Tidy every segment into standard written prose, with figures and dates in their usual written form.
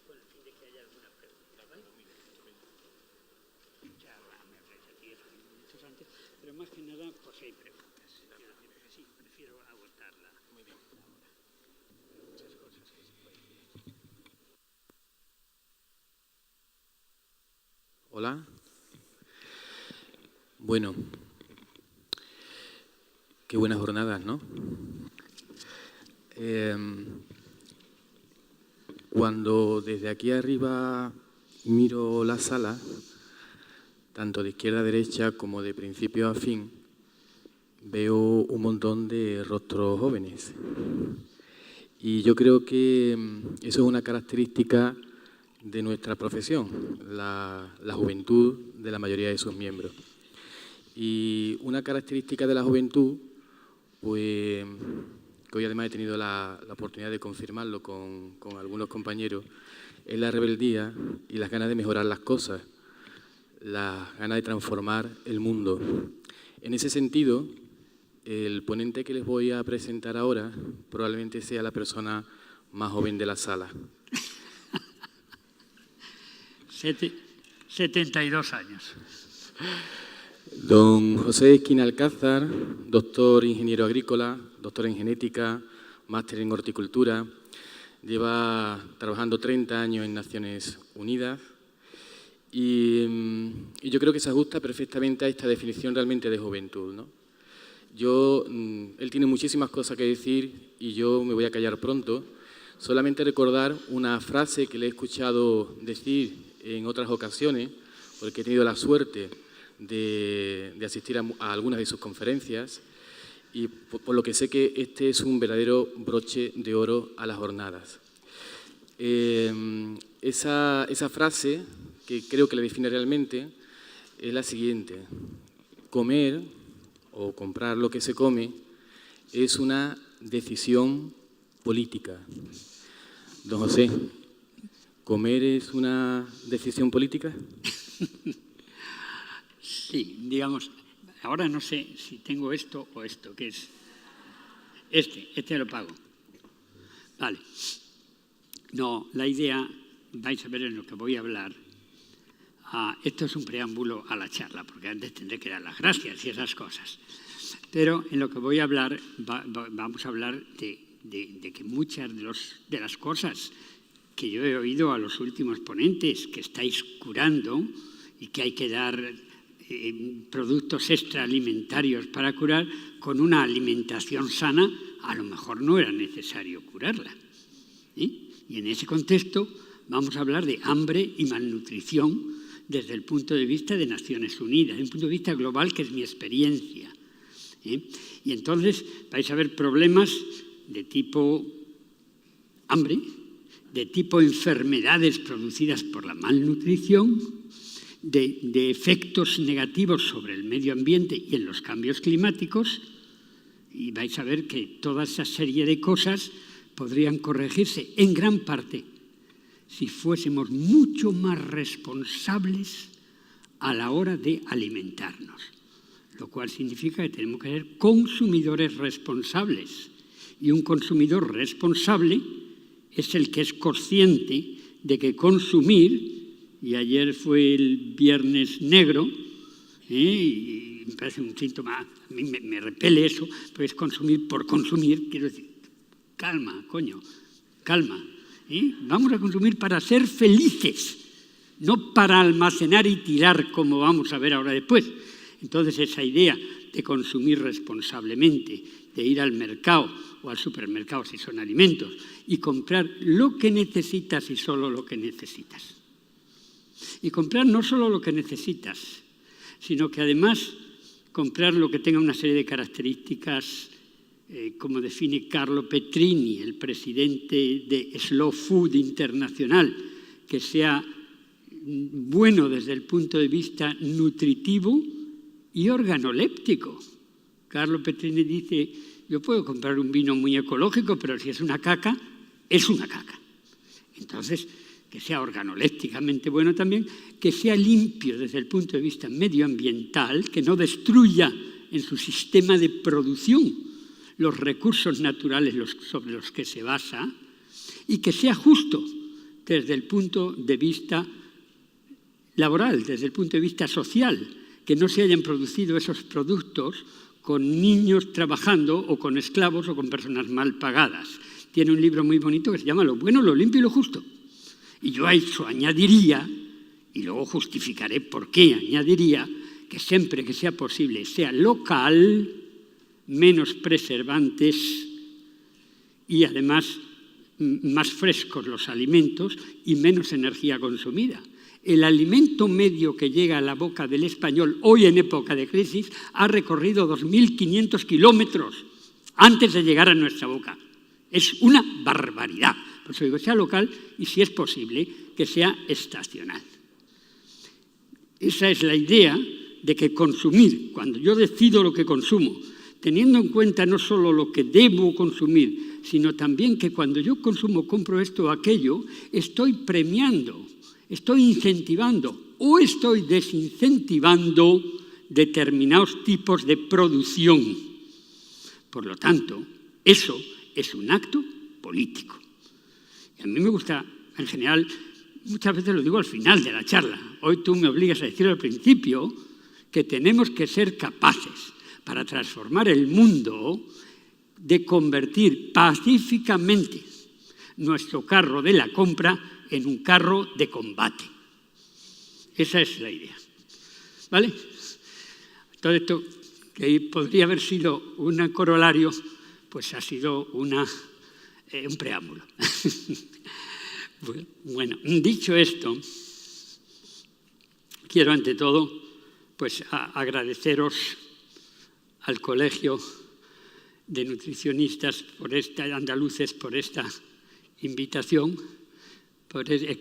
con el fin de que haya alguna pregunta, ¿vale? Ya me habréis aquí 10 minutos antes, pero más que nada, pues hay preguntas. Quiero decir que sí, prefiero agotarla. Muy bien. Ahora. Muchas cosas que se pueden decir. Hola. Bueno, qué buenas jornadas, ¿no? Cuando desde aquí arriba miro la sala, tanto de izquierda a derecha como de principio a fin, veo un montón de rostros jóvenes. Y yo creo que eso es una característica de nuestra profesión, la juventud de la mayoría de sus miembros. Y una característica de la juventud, pues, que hoy además he tenido la oportunidad de confirmarlo con algunos compañeros, es la rebeldía y las ganas de mejorar las cosas, las ganas de transformar el mundo. En ese sentido, el ponente que les voy a presentar ahora probablemente sea la persona más joven de la sala. 72 años. Don José Esquina Alcázar, doctor ingeniero agrícola, doctor en genética, máster en horticultura, lleva trabajando 30 años en Naciones Unidas y yo creo que se ajusta perfectamente a esta definición realmente de juventud, ¿no? Él tiene muchísimas cosas que decir y yo me voy a callar pronto. Solamente recordar una frase que le he escuchado decir en otras ocasiones, porque he tenido la suerte de asistir a algunas de sus conferencias y por lo que sé que este es un verdadero broche de oro a las jornadas. Esa frase, que creo que le define realmente, es la siguiente: comer o comprar lo que se come es una decisión política. Don José, ¿comer es una decisión política? Sí, digamos, ahora no sé si tengo esto o esto, que es este lo pago. Vale. No, la idea, vais a ver en lo que voy a hablar, esto es un preámbulo a la charla, porque antes tendré que dar las gracias y esas cosas. Pero en lo que voy a hablar, vamos a hablar de que muchas de las cosas que yo he oído a los últimos ponentes, que estáis curando y que hay que dar productos extraalimentarios para curar, con una alimentación sana, a lo mejor no era necesario curarla. Y en ese contexto vamos a hablar de hambre y malnutrición desde el punto de vista de Naciones Unidas, desde un punto de vista global, que es mi experiencia. Y entonces vais a ver problemas de tipo hambre, de tipo enfermedades producidas por la malnutrición, de efectos negativos sobre el medio ambiente y en los cambios climáticos, y vais a ver que toda esa serie de cosas podrían corregirse en gran parte si fuésemos mucho más responsables a la hora de alimentarnos, lo cual significa que tenemos que ser consumidores responsables, y un consumidor responsable es el que es consciente de que consumir, y ayer fue el Viernes Negro, y me parece un síntoma, a mí me repele eso, porque es consumir por consumir. Quiero decir, calma, coño, calma. Vamos a consumir para ser felices, no para almacenar y tirar, como vamos a ver ahora después. Entonces, esa idea de consumir responsablemente, de ir al mercado o al supermercado si son alimentos, y comprar lo que necesitas y solo lo que necesitas. Y comprar no solo lo que necesitas, sino que además comprar lo que tenga una serie de características, como define Carlo Petrini, el presidente de Slow Food Internacional, que sea bueno desde el punto de vista nutritivo y organoléptico. Carlo Petrini dice: yo puedo comprar un vino muy ecológico, pero si es una caca, es una caca. Entonces, que sea organolépticamente bueno también, que sea limpio desde el punto de vista medioambiental, que no destruya en su sistema de producción los recursos naturales sobre los que se basa, y que sea justo desde el punto de vista laboral, desde el punto de vista social, que no se hayan producido esos productos con niños trabajando o con esclavos o con personas mal pagadas. Tiene un libro muy bonito que se llama Lo bueno, lo limpio y lo justo. Y yo a eso añadiría, y luego justificaré por qué añadiría, que siempre que sea posible sea local, menos preservantes y además más frescos los alimentos y menos energía consumida. El alimento medio que llega a la boca del español hoy en época de crisis ha recorrido 2.500 kilómetros antes de llegar a nuestra boca. Es una barbaridad. Por eso digo, sea local y, si es posible, que sea estacional. Esa es la idea de que consumir, cuando yo decido lo que consumo, teniendo en cuenta no solo lo que debo consumir, sino también que cuando yo consumo, compro esto o aquello, estoy premiando, estoy incentivando o estoy desincentivando determinados tipos de producción. Por lo tanto, eso es un acto político. Y a mí me gusta, en general, muchas veces lo digo al final de la charla. Hoy tú me obligas a decir al principio que tenemos que ser capaces, para transformar el mundo, de convertir pacíficamente nuestro carro de la compra en un carro de combate. Esa es la idea. ¿Vale? Todo esto, que podría haber sido un corolario, pues ha sido un preámbulo. Bueno, dicho esto, quiero ante todo pues agradeceros al Colegio de Nutricionistas Andaluces por esta invitación.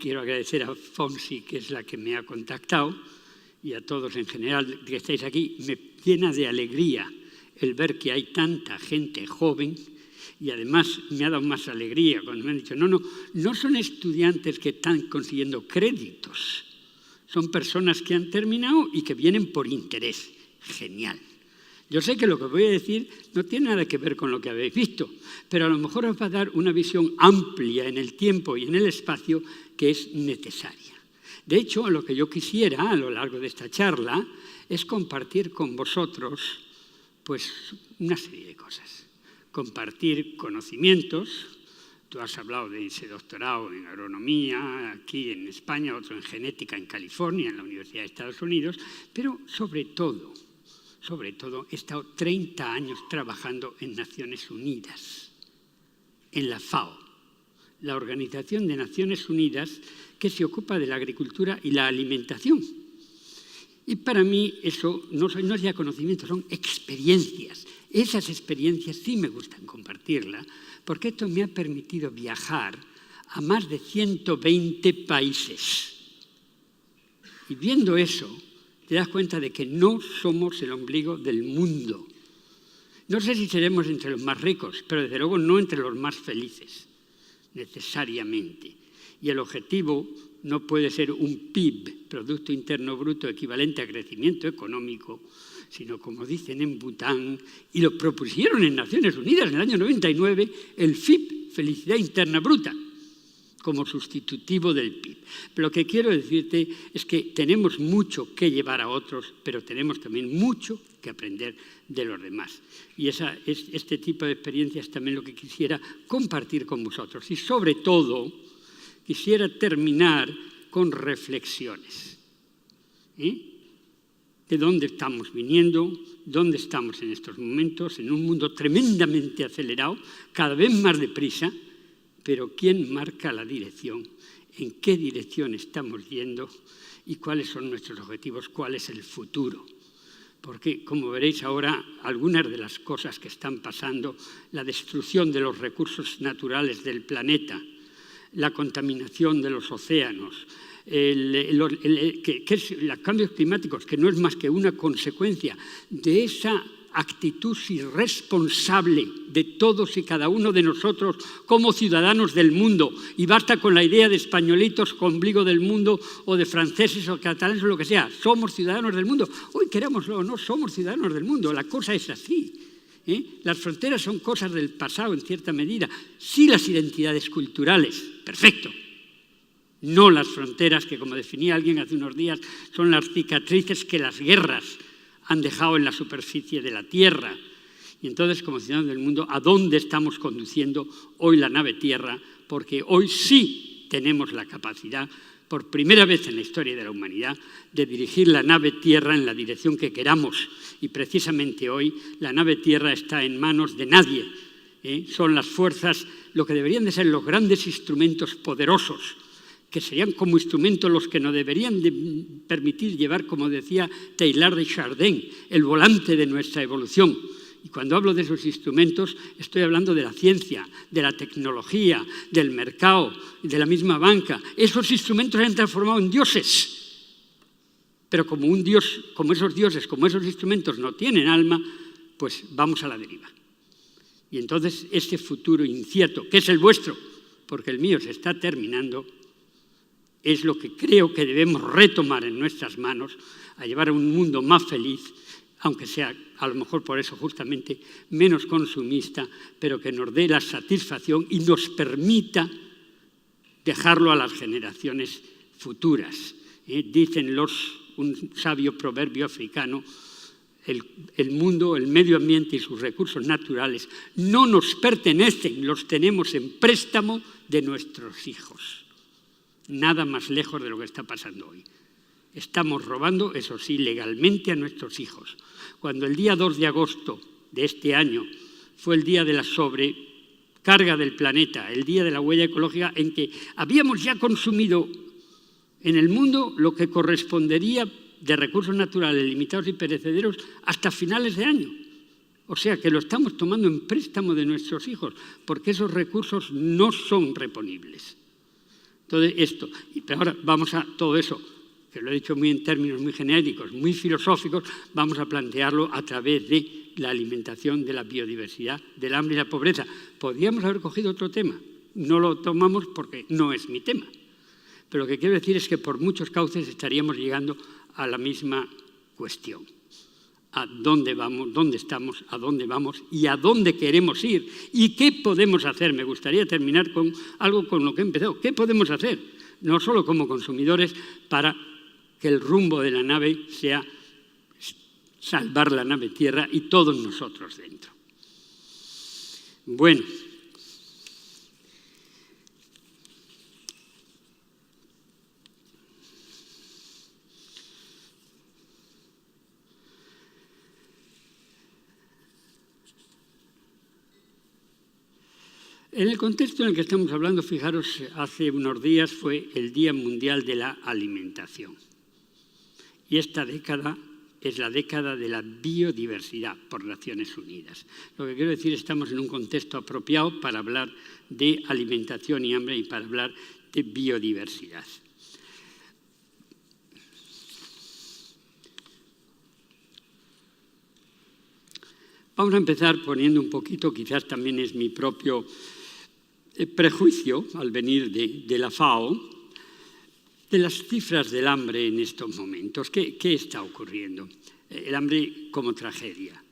Quiero agradecer a Fonsi, que es la que me ha contactado, y a todos en general que estáis aquí. Me llena de alegría el ver que hay tanta gente joven, y además me ha dado más alegría cuando me han dicho, no son estudiantes que están consiguiendo créditos, son personas que han terminado y que vienen por interés. Genial. Yo sé que lo que voy a decir no tiene nada que ver con lo que habéis visto, pero a lo mejor os va a dar una visión amplia en el tiempo y en el espacio que es necesaria. De hecho, lo que yo quisiera a lo largo de esta charla es compartir con vosotros pues, una serie de cosas. Compartir conocimientos. Tú has hablado de ese doctorado en agronomía aquí en España, otro en genética en California, en la Universidad de Estados Unidos, pero sobre todo, he estado 30 años trabajando en Naciones Unidas, en la FAO, la Organización de Naciones Unidas que se ocupa de la agricultura y la alimentación. Y para mí eso no es ya conocimiento, son experiencias. Esas experiencias sí me gustan compartirlas, porque esto me ha permitido viajar a más de 120 países. Y viendo eso, te das cuenta de que no somos el ombligo del mundo. No sé si seremos entre los más ricos, pero desde luego no entre los más felices, necesariamente. Y el objetivo no puede ser un PIB, Producto Interno Bruto, equivalente a crecimiento económico, sino, como dicen en Bután, y lo propusieron en Naciones Unidas en el año 99, el FIB, Felicidad Interna Bruta, como sustitutivo del PIB. Pero lo que quiero decirte es que tenemos mucho que llevar a otros, pero tenemos también mucho que aprender de los demás. Y este tipo de experiencias también lo que quisiera compartir con vosotros. Y sobre todo, quisiera terminar con reflexiones. De dónde estamos viniendo, dónde estamos en estos momentos, en un mundo tremendamente acelerado, cada vez más deprisa, pero ¿quién marca la dirección? ¿En qué dirección estamos yendo? ¿Y cuáles son nuestros objetivos? ¿Cuál es el futuro? Porque, como veréis ahora, algunas de las cosas que están pasando, la destrucción de los recursos naturales del planeta, la contaminación de los océanos, los cambios climáticos, que no es más que una consecuencia de esa actitud irresponsable de todos y cada uno de nosotros como ciudadanos del mundo. Y basta con la idea de españolitos con ombligo del mundo o de franceses o catalanes o lo que sea. Somos ciudadanos del mundo. Hoy querámoslo o no, somos ciudadanos del mundo. La cosa es así. Las fronteras son cosas del pasado en cierta medida. Sí, las identidades culturales, perfecto. no las fronteras que, como definía alguien hace unos días, son las cicatrices que las guerras han dejado en la superficie de la Tierra. Y entonces, como ciudadanos del mundo, ¿a dónde estamos conduciendo hoy la nave Tierra? Porque hoy sí tenemos la capacidad, por primera vez en la historia de la humanidad, de dirigir la nave Tierra en la dirección que queramos. Y precisamente hoy la nave Tierra está en manos de nadie. Son las fuerzas, lo que deberían de ser los grandes instrumentos poderosos, que serían como instrumentos los que nos deberían de permitir llevar, como decía Teilhard de Chardin, el volante de nuestra evolución. Y cuando hablo de esos instrumentos, estoy hablando de la ciencia, de la tecnología, del mercado, de la misma banca. Esos instrumentos se han transformado en dioses. Pero como un dios, como esos dioses, como esos instrumentos no tienen alma, pues vamos a la deriva. Y entonces este futuro incierto, que es el vuestro, porque el mío se está terminando, es lo que creo que debemos retomar en nuestras manos, a llevar a un mundo más feliz, aunque sea a lo mejor por eso justamente menos consumista, pero que nos dé la satisfacción y nos permita dejarlo a las generaciones futuras. Dicen un sabio proverbio africano, el mundo, el medio ambiente y sus recursos naturales no nos pertenecen, los tenemos en préstamo de nuestros hijos. Nada más lejos de lo que está pasando hoy. Estamos robando, eso sí, legalmente a nuestros hijos. Cuando el día 2 de agosto de este año fue el día de la sobrecarga del planeta, el día de la huella ecológica, en que habíamos ya consumido en el mundo lo que correspondería de recursos naturales limitados y perecederos hasta finales de año. O sea que lo estamos tomando en préstamo de nuestros hijos, porque esos recursos no son reponibles. Entonces, esto, pero ahora vamos a todo eso, que lo he dicho muy en términos muy genéricos, muy filosóficos, vamos a plantearlo a través de la alimentación, de la biodiversidad, del hambre y la pobreza. Podríamos haber cogido otro tema, no lo tomamos porque no es mi tema. Pero lo que quiero decir es que por muchos cauces estaríamos llegando a la misma cuestión. ¿A dónde vamos? ¿Dónde estamos? ¿A dónde vamos? ¿Y a dónde queremos ir? ¿Y qué podemos hacer? Me gustaría terminar con algo con lo que he empezado. ¿Qué podemos hacer? No solo como consumidores, para que el rumbo de la nave sea salvar la nave Tierra y todos nosotros dentro. Bueno. En el contexto en el que estamos hablando, fijaros, hace unos días fue el Día Mundial de la Alimentación. Y esta década es la década de la biodiversidad por Naciones Unidas. Lo que quiero decir, estamos en un contexto apropiado para hablar de alimentación y hambre y para hablar de biodiversidad. Vamos a empezar poniendo un poquito, quizás también es mi propio prejuicio al venir de la FAO, de las cifras del hambre en estos momentos. ¿Qué está ocurriendo? El hambre como tragedia,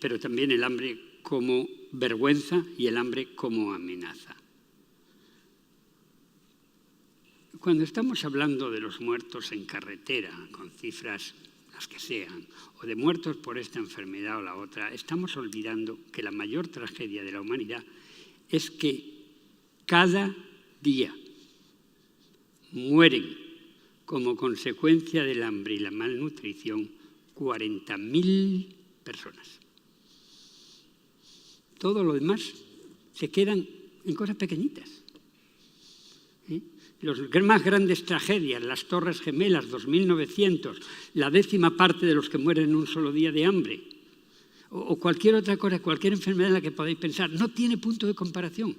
pero también el hambre como vergüenza y el hambre como amenaza. Cuando estamos hablando de los muertos en carretera, con cifras las que sean, o de muertos por esta enfermedad o la otra, estamos olvidando que la mayor tragedia de la humanidad es que cada día mueren como consecuencia del hambre y la malnutrición 40.000 personas. Todo lo demás se quedan en cosas pequeñitas. Las más grandes tragedias, las Torres Gemelas, 2.900, la 10ª parte de los que mueren en un solo día de hambre, o cualquier otra cosa, cualquier enfermedad en la que podáis pensar, no tiene punto de comparación.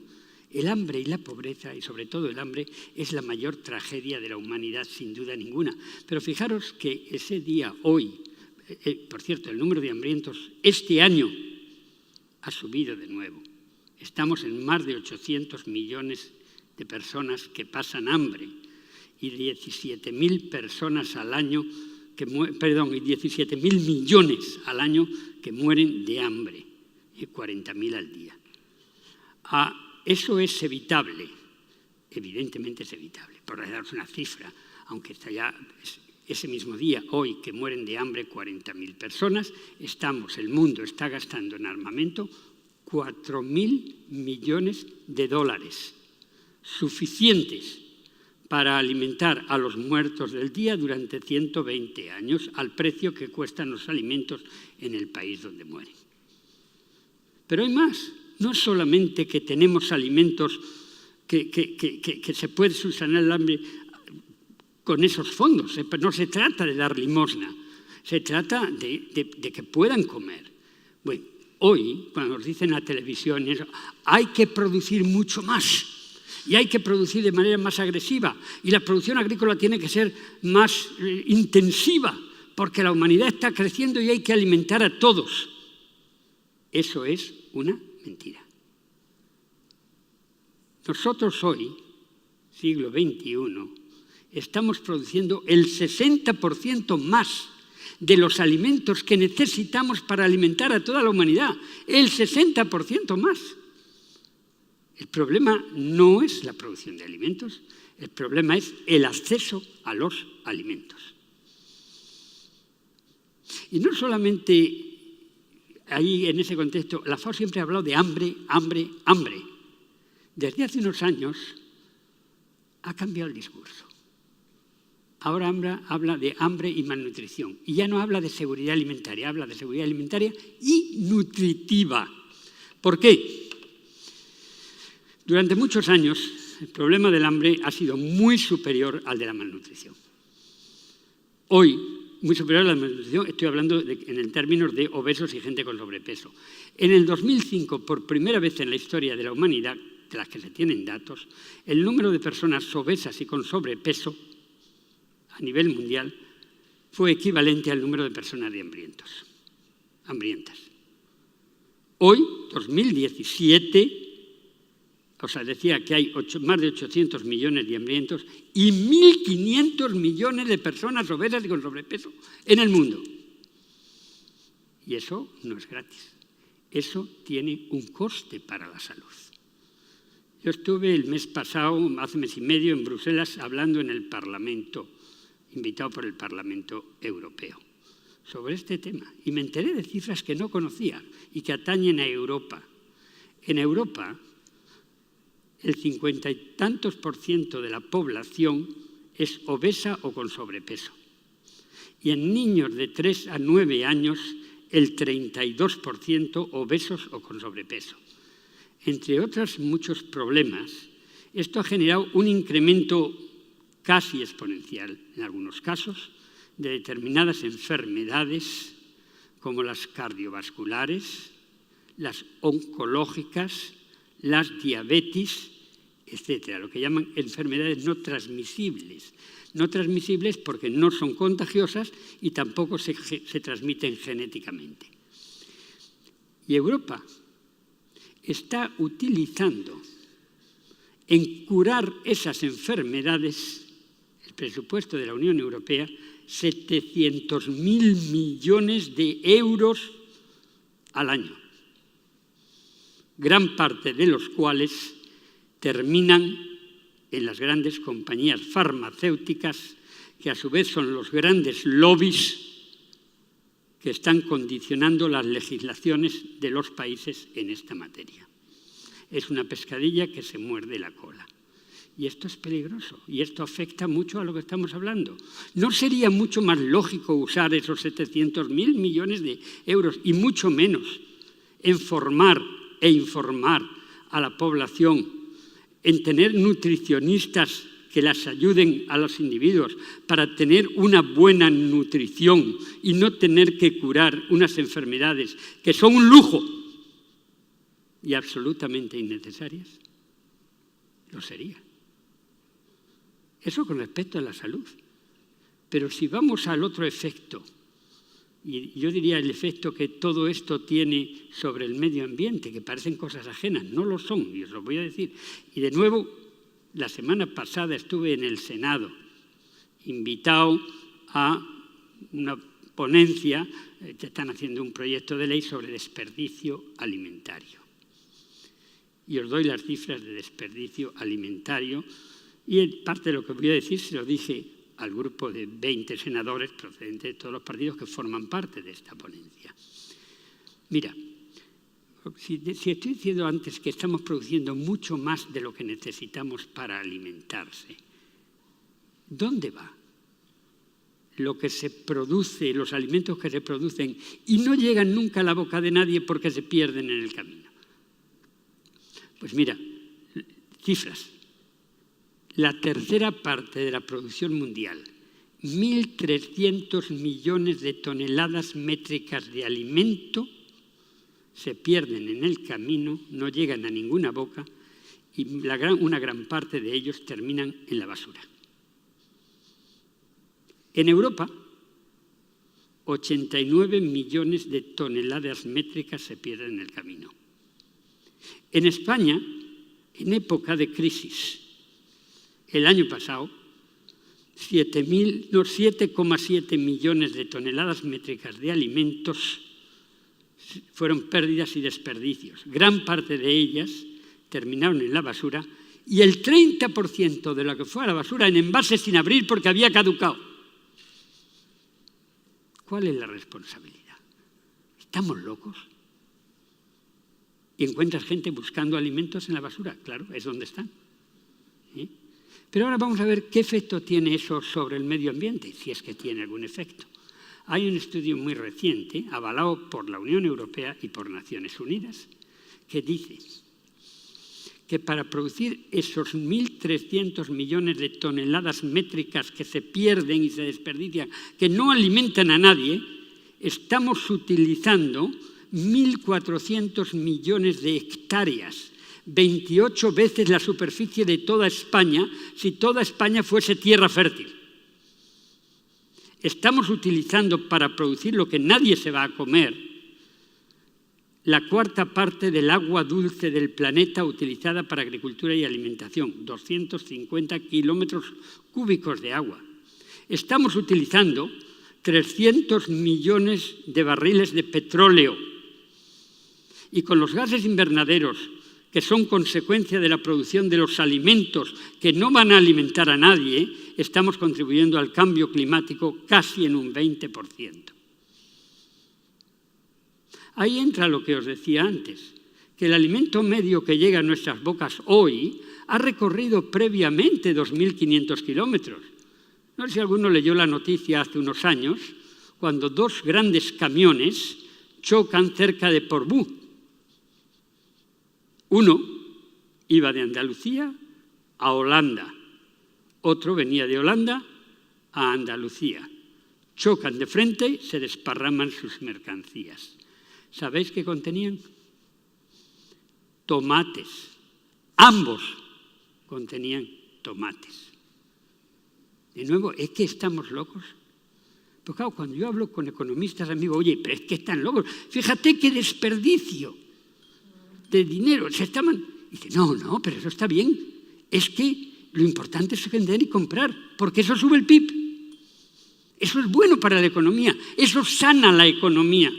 El hambre y la pobreza, y sobre todo el hambre, es la mayor tragedia de la humanidad, sin duda ninguna. Pero fijaros que ese día, hoy, por cierto, el número de hambrientos este año ha subido de nuevo. Estamos en más de 800 millones de personas que pasan hambre y 17.000 personas al año, y 17.000 millones al año que mueren de hambre, y 40.000 al día. Eso es evitable. evidentemente es evitable. Por daros una cifra, aunque está ya ese mismo día, hoy, que mueren de hambre 40.000 personas, el mundo está gastando en armamento 4.000 millones de dólares, suficientes para alimentar a los muertos del día durante 120 años, al precio que cuestan los alimentos en el país donde mueren. Pero hay más. No es solamente que tenemos alimentos que se puede subsanar el hambre con esos fondos. No se trata de dar limosna, se trata de que puedan comer. Bueno, hoy, cuando nos dicen en la televisión, hay que producir mucho más y hay que producir de manera más agresiva y la producción agrícola tiene que ser más intensiva porque la humanidad está creciendo y hay que alimentar a todos. Eso es una mentira. Nosotros hoy, siglo XXI, estamos produciendo el 60% más de los alimentos que necesitamos para alimentar a toda la humanidad. El 60% más. El problema no es la producción de alimentos, el problema es el acceso a los alimentos. Y no solamente ahí, en ese contexto, la FAO siempre ha hablado de hambre, hambre, hambre. Desde hace unos años ha cambiado el discurso. Ahora habla de hambre y malnutrición. Y ya no habla de seguridad alimentaria, habla de seguridad alimentaria y nutritiva. ¿Por qué? Durante muchos años, el problema del hambre ha sido muy superior al de la malnutrición. Hoy, muy superior a la malnutrición, estoy hablando en términos de obesos y gente con sobrepeso. En el 2005, por primera vez en la historia de la humanidad, de las que se tienen datos, el número de personas obesas y con sobrepeso a nivel mundial fue equivalente al número de personas de hambrientas. Hoy, 2017, decía que hay más de 800 millones de hambrientos y 1.500 millones de personas obesas y con sobrepeso en el mundo. Y eso no es gratis. Eso tiene un coste para la salud. Yo estuve el mes pasado, hace mes y medio, en Bruselas, hablando en el Parlamento, invitado por el Parlamento Europeo, sobre este tema. Y me enteré de cifras que no conocía y que atañen a Europa. En Europa, el 50 y tantos % de la población es obesa o con sobrepeso. Y en niños de 3 a 9 años, el 32% obesos o con sobrepeso. Entre otros muchos problemas, esto ha generado un incremento casi exponencial, en algunos casos, de determinadas enfermedades como las cardiovasculares, las oncológicas, las diabetes, etcétera, lo que llaman enfermedades no transmisibles. No transmisibles porque no son contagiosas y tampoco se transmiten genéticamente. Y Europa está utilizando en curar esas enfermedades, el presupuesto de la Unión Europea, 700.000 millones de euros al año, gran parte de los cuales terminan en las grandes compañías farmacéuticas, que a su vez son los grandes lobbies que están condicionando las legislaciones de los países en esta materia. Es una pescadilla que se muerde la cola. Y esto es peligroso, y esto afecta mucho a lo que estamos hablando. ¿No sería mucho más lógico usar esos 700.000 millones de euros, y mucho menos, en formar e informar a la población, en tener nutricionistas que las ayuden a los individuos para tener una buena nutrición y no tener que curar unas enfermedades que son un lujo y absolutamente innecesarias? Lo sería. Eso con respecto a la salud. Pero si vamos al otro efecto, y yo diría el efecto que todo esto tiene sobre el medio ambiente, que parecen cosas ajenas, no lo son, y os lo voy a decir. Y de nuevo, la semana pasada estuve en el Senado, invitado a una ponencia que están haciendo un proyecto de ley sobre desperdicio alimentario. Y os doy las cifras de desperdicio alimentario. Y parte de lo que voy a decir se lo dije al grupo de 20 senadores procedentes de todos los partidos que forman parte de esta ponencia. Mira, si estoy diciendo antes que estamos produciendo mucho más de lo que necesitamos para alimentarse, ¿dónde va lo que se produce, los alimentos que se producen y no llegan nunca a la boca de nadie porque se pierden en el camino? Pues mira, cifras. La tercera parte de la producción mundial, 1.300 millones de toneladas métricas de alimento, se pierden en el camino, no llegan a ninguna boca y una gran parte de ellos terminan en la basura. En Europa, 89 millones de toneladas métricas se pierden en el camino. En España, en época de crisis, el año pasado, 7,7 millones de toneladas métricas de alimentos fueron pérdidas y desperdicios. Gran parte de ellas terminaron en la basura y el 30% de lo que fue a la basura en envases sin abrir porque había caducado. ¿Cuál es la responsabilidad? ¿Estamos locos? Y encuentras gente buscando alimentos en la basura. Claro, es donde están. ¿Sí? Pero ahora vamos a ver qué efecto tiene eso sobre el medio ambiente, si es que tiene algún efecto. Hay un estudio muy reciente, avalado por la Unión Europea y por Naciones Unidas, que dice que para producir esos 1.300 millones de toneladas métricas que se pierden y se desperdician, que no alimentan a nadie, estamos utilizando 1.400 millones de hectáreas, 28 veces la superficie de toda España, si toda España fuese tierra fértil. Estamos utilizando para producir lo que nadie se va a comer, la cuarta parte del agua dulce del planeta utilizada para agricultura y alimentación, 250 kilómetros cúbicos de agua. Estamos utilizando 300 millones de barriles de petróleo. Y con los gases invernaderos, que son consecuencia de la producción de los alimentos que no van a alimentar a nadie, estamos contribuyendo al cambio climático casi en un 20%. Ahí entra lo que os decía antes, que el alimento medio que llega a nuestras bocas hoy ha recorrido previamente 2.500 kilómetros. No sé si alguno leyó la noticia hace unos años, cuando dos grandes camiones chocan cerca de Portbou. Uno iba de Andalucía a Holanda, otro venía de Holanda a Andalucía. Chocan de frente y se desparraman sus mercancías. ¿Sabéis qué contenían? Tomates. Ambos contenían tomates. De nuevo, ¿es que estamos locos? Pues claro, cuando yo hablo con economistas, amigos, oye, pero es que están locos. Fíjate qué desperdicio de dinero. Dice, no, pero eso está bien. Es que lo importante es vender y comprar, porque eso sube el PIB. Eso es bueno para la economía. Eso sana la economía.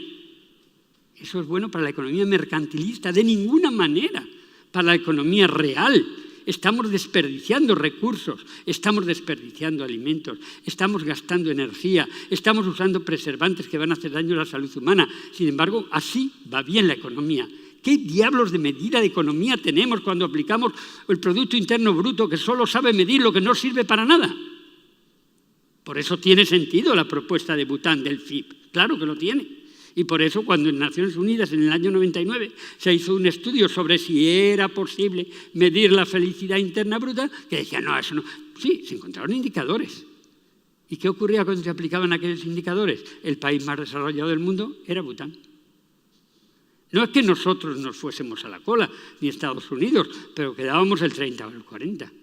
Eso es bueno para la economía mercantilista, de ninguna manera para la economía real. Estamos desperdiciando recursos, estamos desperdiciando alimentos, estamos gastando energía, estamos usando preservantes que van a hacer daño a la salud humana. Sin embargo, así va bien la economía. ¿Qué diablos de medida de economía tenemos cuando aplicamos el Producto Interno Bruto que solo sabe medir lo que no sirve para nada? Por eso tiene sentido la propuesta de Bután del FIP. Claro que lo tiene. Y por eso cuando en Naciones Unidas en el año 99 se hizo un estudio sobre si era posible medir la felicidad interna bruta, que decía, no, eso no. Sí, se encontraron indicadores. ¿Y qué ocurría cuando se aplicaban aquellos indicadores? El país más desarrollado del mundo era Bután. No es que nosotros nos fuésemos a la cola, ni Estados Unidos, pero quedábamos el 30 o el 40.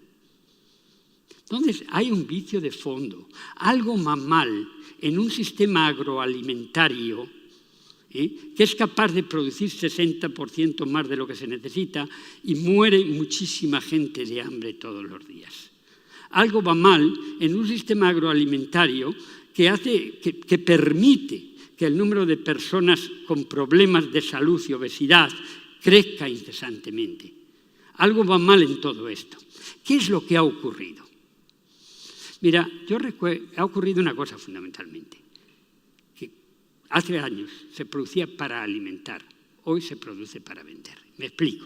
Entonces, hay un vicio de fondo, algo va mal en un sistema agroalimentario que es capaz de producir 60% más de lo que se necesita y muere muchísima gente de hambre todos los días. Algo va mal en un sistema agroalimentario que permite que el número de personas con problemas de salud y obesidad crezca incesantemente. Algo va mal en todo esto. ¿Qué es lo que ha ocurrido? Mira, ha ocurrido una cosa fundamentalmente, que hace años se producía para alimentar, hoy se produce para vender. Me explico.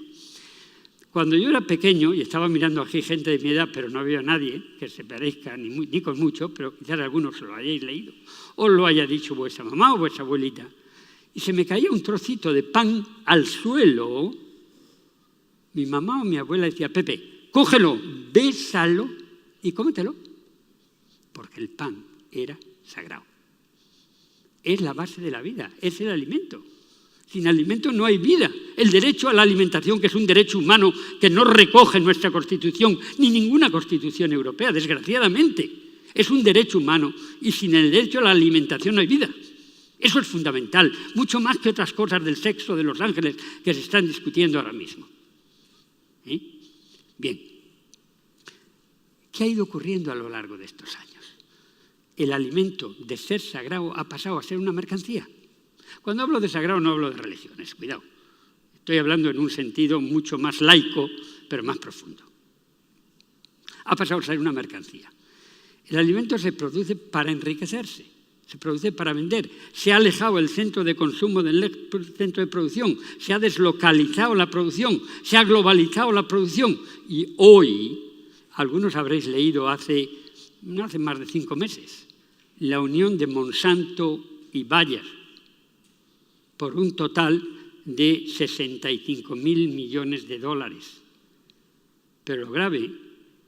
Cuando yo era pequeño, y estaba mirando aquí gente de mi edad, pero no había nadie que se parezca ni con mucho, pero quizás algunos lo hayáis leído, o lo haya dicho vuestra mamá o vuestra abuelita, y se me caía un trocito de pan al suelo, mi mamá o mi abuela decía, Pepe, cógelo, bésalo y cómetelo, porque el pan era sagrado. Es la base de la vida, es el alimento. Sin alimento no hay vida. El derecho a la alimentación, que es un derecho humano que no recoge nuestra Constitución, ni ninguna Constitución europea, desgraciadamente, es un derecho humano y sin el derecho a la alimentación no hay vida. Eso es fundamental, mucho más que otras cosas del sexo de los ángeles que se están discutiendo ahora mismo. Bien, ¿qué ha ido ocurriendo a lo largo de estos años? El alimento, de ser sagrado, ha pasado a ser una mercancía. Cuando hablo de sagrado no hablo de religiones, cuidado. Estoy hablando en un sentido mucho más laico, pero más profundo. Ha pasado a ser una mercancía. El alimento se produce para enriquecerse, se produce para vender. Se ha alejado el centro de consumo del centro de producción, se ha deslocalizado la producción, se ha globalizado la producción. Y hoy, algunos habréis leído no hace más de 5 meses, la unión de Monsanto y Bayer, por un total de 65.000 millones de dólares. Pero lo grave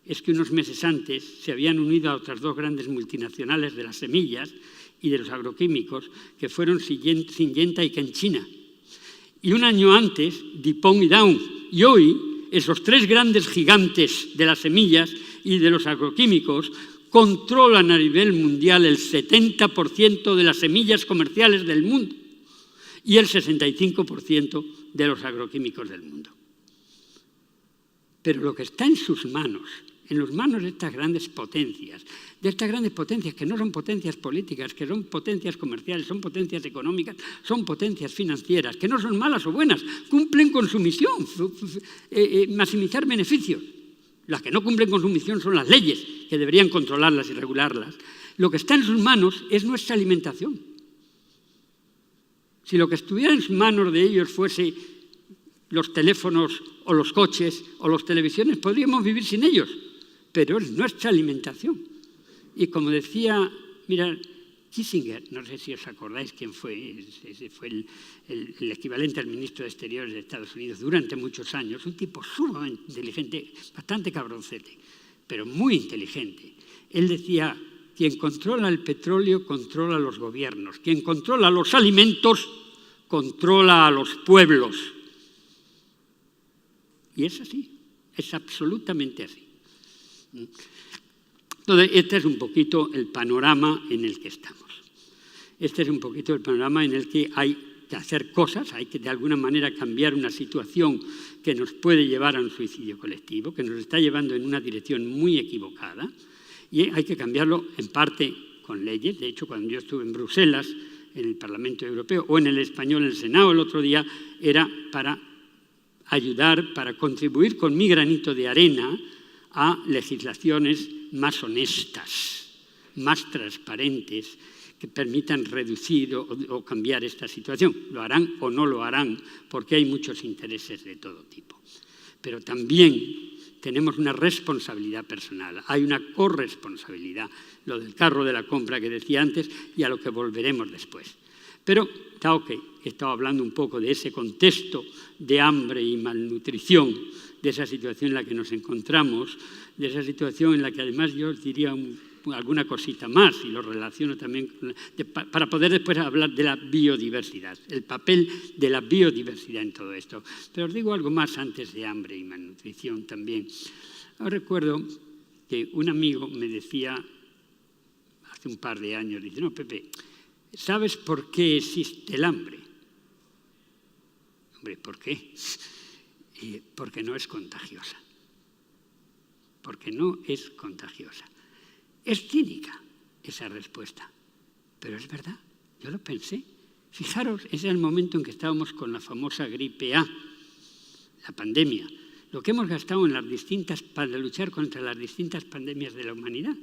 es que unos meses antes se habían unido a otras 2 grandes multinacionales de las semillas y de los agroquímicos, que fueron Syngenta y Kenshin. Y un año antes, DuPont y Dow. Y hoy, esos 3 grandes gigantes de las semillas y de los agroquímicos controlan a nivel mundial el 70% de las semillas comerciales del mundo y el 65% de los agroquímicos del mundo. Pero lo que está en sus manos, en las manos de estas grandes potencias que no son potencias políticas, que son potencias comerciales, son potencias económicas, son potencias financieras, que no son malas o buenas, cumplen con su misión, maximizar beneficios. Las que no cumplen con su misión son las leyes, que deberían controlarlas y regularlas. Lo que está en sus manos es nuestra alimentación. Si lo que estuviera en manos de ellos fuese los teléfonos o los coches o las televisiones, podríamos vivir sin ellos, pero es nuestra alimentación. Y como decía, mira, Kissinger, no sé si os acordáis quién fue, ese fue el equivalente al ministro de Exteriores de Estados Unidos durante muchos años, un tipo sumamente inteligente, bastante cabroncete, pero muy inteligente. Él decía, quien controla el petróleo controla los gobiernos, quien controla los alimentos controla a los pueblos. Y es así, es absolutamente así. Entonces, este es un poquito el panorama en el que estamos. Este es un poquito el panorama en el que hay que hacer cosas, hay que de alguna manera cambiar una situación que nos puede llevar a un suicidio colectivo, que nos está llevando en una dirección muy equivocada, y hay que cambiarlo en parte con leyes. De hecho, cuando yo estuve en Bruselas, en el Parlamento Europeo, o en el español, en el Senado, el otro día, era para ayudar, para contribuir con mi granito de arena a legislaciones más honestas, más transparentes, que permitan reducir o cambiar esta situación. Lo harán o no lo harán, porque hay muchos intereses de todo tipo. Pero también tenemos una responsabilidad personal, hay una corresponsabilidad, lo del carro de la compra que decía antes y a lo que volveremos después. Pero, dado que he estado hablando un poco de ese contexto de hambre y malnutrición, de esa situación en la que nos encontramos, de esa situación en la que además yo os diría alguna cosita más, y lo relaciono también para poder después hablar de la biodiversidad, el papel de la biodiversidad en todo esto. Pero os digo algo más antes de hambre y malnutrición también. Ahora recuerdo que un amigo me decía hace un par de años, dice, no, Pepe, ¿sabes por qué existe el hambre? Hombre, ¿por qué? Porque no es contagiosa. Porque no es contagiosa. Es cínica esa respuesta, pero es verdad, yo lo pensé. Fijaros, ese es el momento en que estábamos con la famosa gripe A, la pandemia. lo que hemos gastado para luchar contra las distintas pandemias de la humanidad.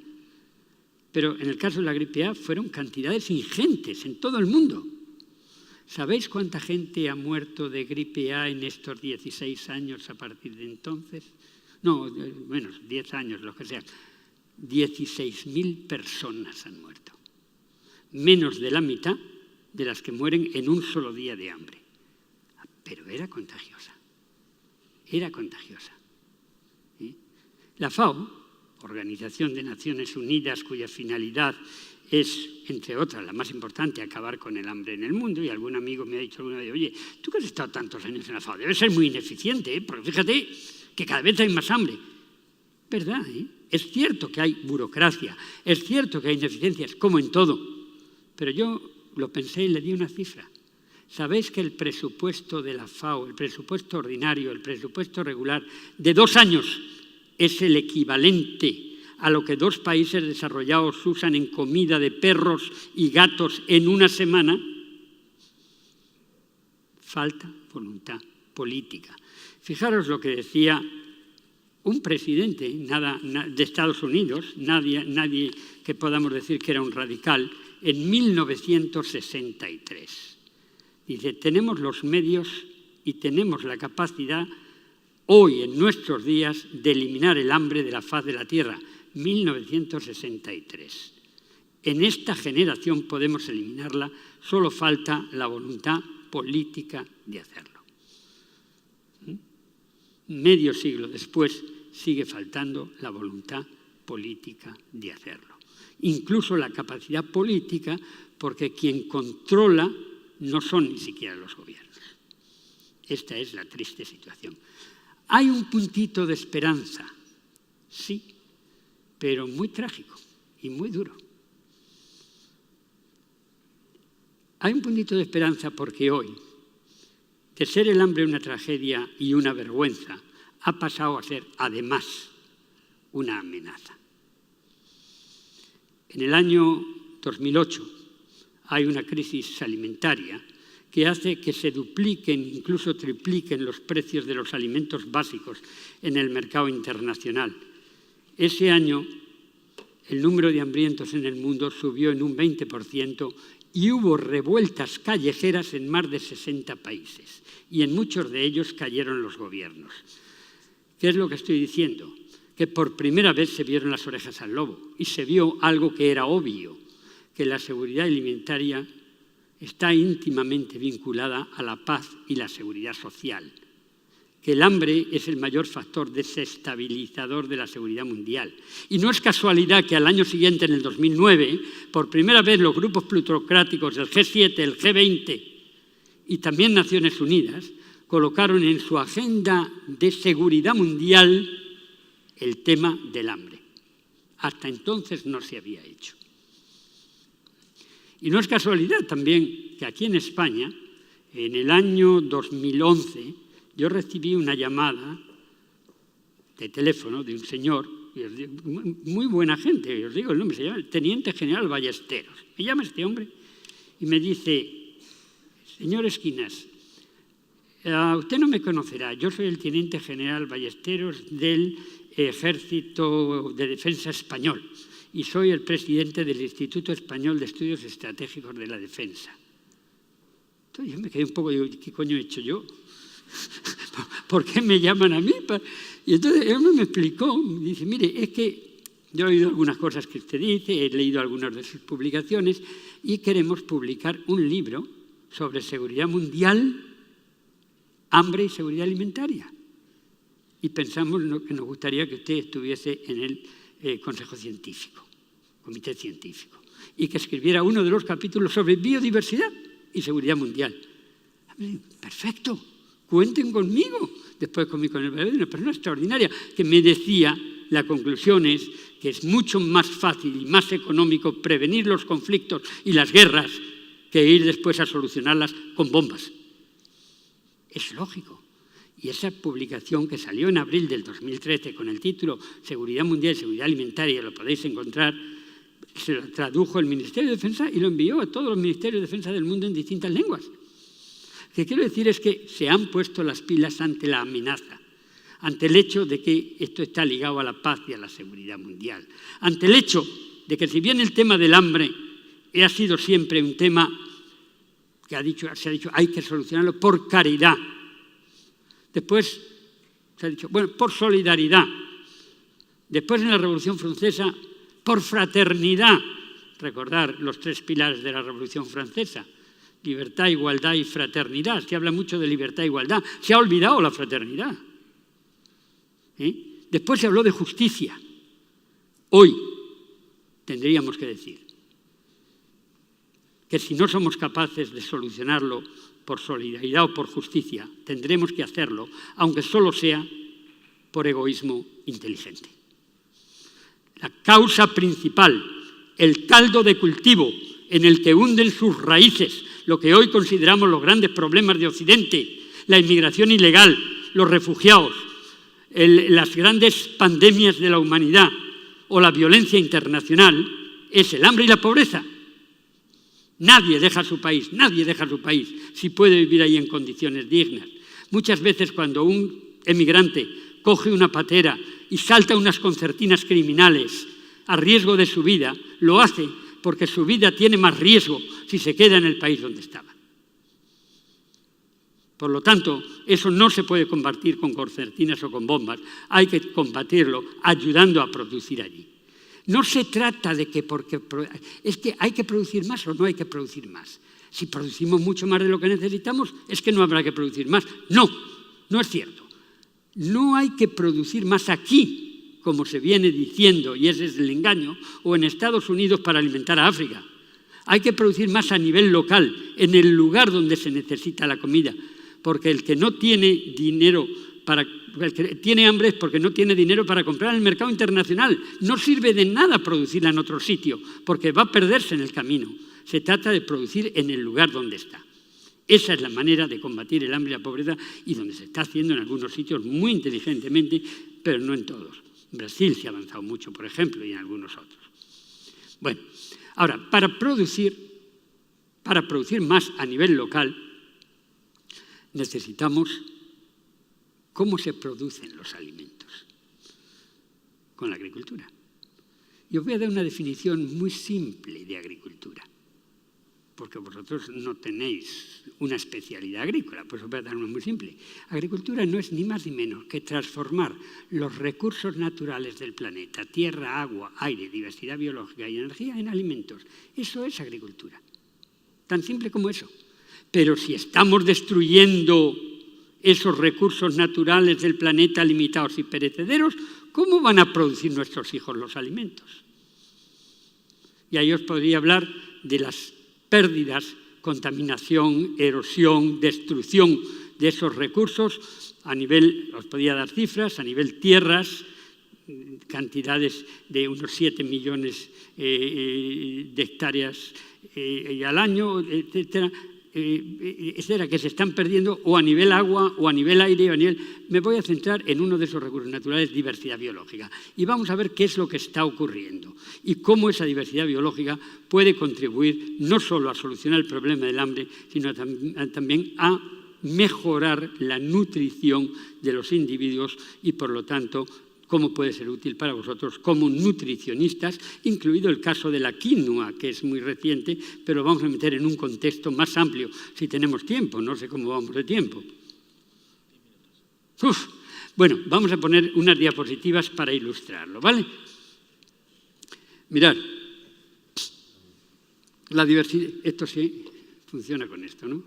Pero en el caso de la gripe A fueron cantidades ingentes en todo el mundo. ¿Sabéis cuánta gente ha muerto de gripe A en estos 16 años a partir de entonces? No, menos, 10 años, lo que sea. 16.000 personas han muerto. Menos de la mitad de las que mueren en un solo día de hambre. Pero era contagiosa. Era contagiosa. ¿Sí? La FAO, Organización de Naciones Unidas, cuya finalidad es, entre otras, la más importante, acabar con el hambre en el mundo, y algún amigo me ha dicho alguna vez, oye, tú que has estado tantos años en la FAO, debe ser muy ineficiente, ¿eh? Porque fíjate que cada vez hay más hambre. ¿Verdad? Es cierto que hay burocracia, es cierto que hay ineficiencias, como en todo, pero yo lo pensé y le di una cifra. ¿Sabéis que el presupuesto de la FAO, el presupuesto ordinario, el presupuesto regular de 2 años es el equivalente a lo que 2 países desarrollados usan en comida de perros y gatos en una semana? Falta voluntad política. Fijaros lo que decía un presidente de Estados Unidos, nadie que podamos decir que era un radical, en 1963. Dice, tenemos los medios y tenemos la capacidad hoy, en nuestros días, de eliminar el hambre de la faz de la tierra. 1963. En esta generación podemos eliminarla, solo falta la voluntad política de hacerlo. Medio siglo después sigue faltando la voluntad política de hacerlo. Incluso la capacidad política, porque quien controla no son ni siquiera los gobiernos. Esta es la triste situación. Hay un puntito de esperanza, sí, pero muy trágico y muy duro. Hay un puntito de esperanza porque hoy, de ser el hambre una tragedia y una vergüenza, ha pasado a ser, además, una amenaza. En el año 2008 hay una crisis alimentaria que hace que se dupliquen, incluso tripliquen los precios de los alimentos básicos en el mercado internacional. Ese año el número de hambrientos en el mundo subió en un 20% y hubo revueltas callejeras en más de 60 países y en muchos de ellos cayeron los gobiernos. ¿Qué es lo que estoy diciendo? Que por primera vez se vieron las orejas al lobo y se vio algo que era obvio, que la seguridad alimentaria está íntimamente vinculada a la paz y la seguridad social, que el hambre es el mayor factor desestabilizador de la seguridad mundial. Y no es casualidad que al año siguiente, en el 2009, por primera vez los grupos plutocráticos del G7, el G20 y también Naciones Unidas colocaron en su agenda de seguridad mundial el tema del hambre. Hasta entonces no se había hecho. Y no es casualidad también que aquí en España, en el año 2011, yo recibí una llamada de teléfono de un señor, muy buena gente, os digo el nombre, se llama el Teniente General Ballesteros. Me llama este hombre y me dice, señor Esquinas, usted no me conocerá, yo soy el Teniente General Ballesteros del Ejército de Defensa Español y soy el presidente del Instituto Español de Estudios Estratégicos de la Defensa. Entonces yo me quedé un poco, digo, ¿qué coño he hecho yo? ¿Por qué me llaman a mí? Y entonces él me explicó, me dice, mire, es que yo he oído algunas cosas que usted dice, he leído algunas de sus publicaciones y queremos publicar un libro sobre seguridad mundial, hambre y seguridad alimentaria. Y pensamos que nos gustaría que usted estuviese en el Consejo Científico, Comité Científico, y que escribiera uno de los capítulos sobre biodiversidad y seguridad mundial. Perfecto, cuenten conmigo. Después comí con el bebé de una persona extraordinaria que me decía, la conclusión es que es mucho más fácil y más económico prevenir los conflictos y las guerras que ir después a solucionarlas con bombas. Es lógico. Y esa publicación que salió en abril del 2013 con el título Seguridad Mundial y Seguridad Alimentaria, lo podéis encontrar, se lo tradujo el Ministerio de Defensa y lo envió a todos los ministerios de defensa del mundo en distintas lenguas. Lo que quiero decir es que se han puesto las pilas ante la amenaza. ante el hecho de que esto está ligado a la paz y a la seguridad mundial, ante el hecho de que si bien el tema del hambre ha sido siempre un tema que se ha dicho hay que solucionarlo por caridad, después se ha dicho, bueno, por solidaridad, después en la Revolución Francesa, por fraternidad. Recordar los 3 pilares de la Revolución Francesa: libertad, igualdad y fraternidad. Se habla mucho de libertad e igualdad, se ha olvidado la fraternidad. Después se habló de justicia. Hoy tendríamos que decir que si no somos capaces de solucionarlo por solidaridad o por justicia, tendremos que hacerlo, aunque solo sea por egoísmo inteligente. La causa principal, el caldo de cultivo en el que hunden sus raíces lo que hoy consideramos los grandes problemas de Occidente, la inmigración ilegal, los refugiados, las grandes pandemias de la humanidad o la violencia internacional, es el hambre y la pobreza. Nadie deja su país si puede vivir ahí en condiciones dignas. Muchas veces cuando un emigrante coge una patera y salta unas concertinas criminales a riesgo de su vida, lo hace porque su vida tiene más riesgo si se queda en el país donde estaba. Por lo tanto, eso no se puede combatir con concertinas o con bombas, hay que combatirlo ayudando a producir allí. No se trata de que es que hay que producir más o no hay que producir más. Si producimos mucho más de lo que necesitamos, es que no habrá que producir más. No, no es cierto. No hay que producir más aquí, como se viene diciendo, y ese es el engaño, o en Estados Unidos para alimentar a África. Hay que producir más a nivel local, en el lugar donde se necesita la comida, porque el que no tiene dinero el que tiene hambre es porque no tiene dinero para comprar en el mercado internacional. No sirve de nada producirla en otro sitio, porque va a perderse en el camino. Se trata de producir en el lugar donde está. Esa es la manera de combatir el hambre y la pobreza, y donde se está haciendo en algunos sitios muy inteligentemente, pero no en todos. En Brasil se ha avanzado mucho, por ejemplo, y en algunos otros. Bueno, ahora, para producir más a nivel local, necesitamos cómo se producen los alimentos con la agricultura. Y os voy a dar una definición muy simple de agricultura, porque vosotros no tenéis una especialidad agrícola, pues os voy a dar una muy simple. Agricultura no es ni más ni menos que transformar los recursos naturales del planeta, tierra, agua, aire, diversidad biológica y energía, en alimentos. Eso es agricultura. Tan simple como eso. Pero si estamos destruyendo esos recursos naturales del planeta limitados y perecederos, ¿cómo van a producir nuestros hijos los alimentos? Y ahí os podría hablar de las pérdidas, contaminación, erosión, destrucción de esos recursos a nivel, os podría dar cifras, a nivel tierras, cantidades de unos 7 millones de hectáreas al año, etcétera, que se están perdiendo, o a nivel agua, o a nivel aire, Me voy a centrar en uno de esos recursos naturales, diversidad biológica. Y vamos a ver qué es lo que está ocurriendo y cómo esa diversidad biológica puede contribuir no solo a solucionar el problema del hambre, sino también a mejorar la nutrición de los individuos y, por lo tanto, cómo puede ser útil para vosotros como nutricionistas, incluido el caso de la quinoa, que es muy reciente, pero vamos a meter en un contexto más amplio, si tenemos tiempo, no sé cómo vamos de tiempo. Bueno, vamos a poner unas diapositivas para ilustrarlo, ¿vale? Mirad, la diversidad, esto sí funciona con esto, ¿no?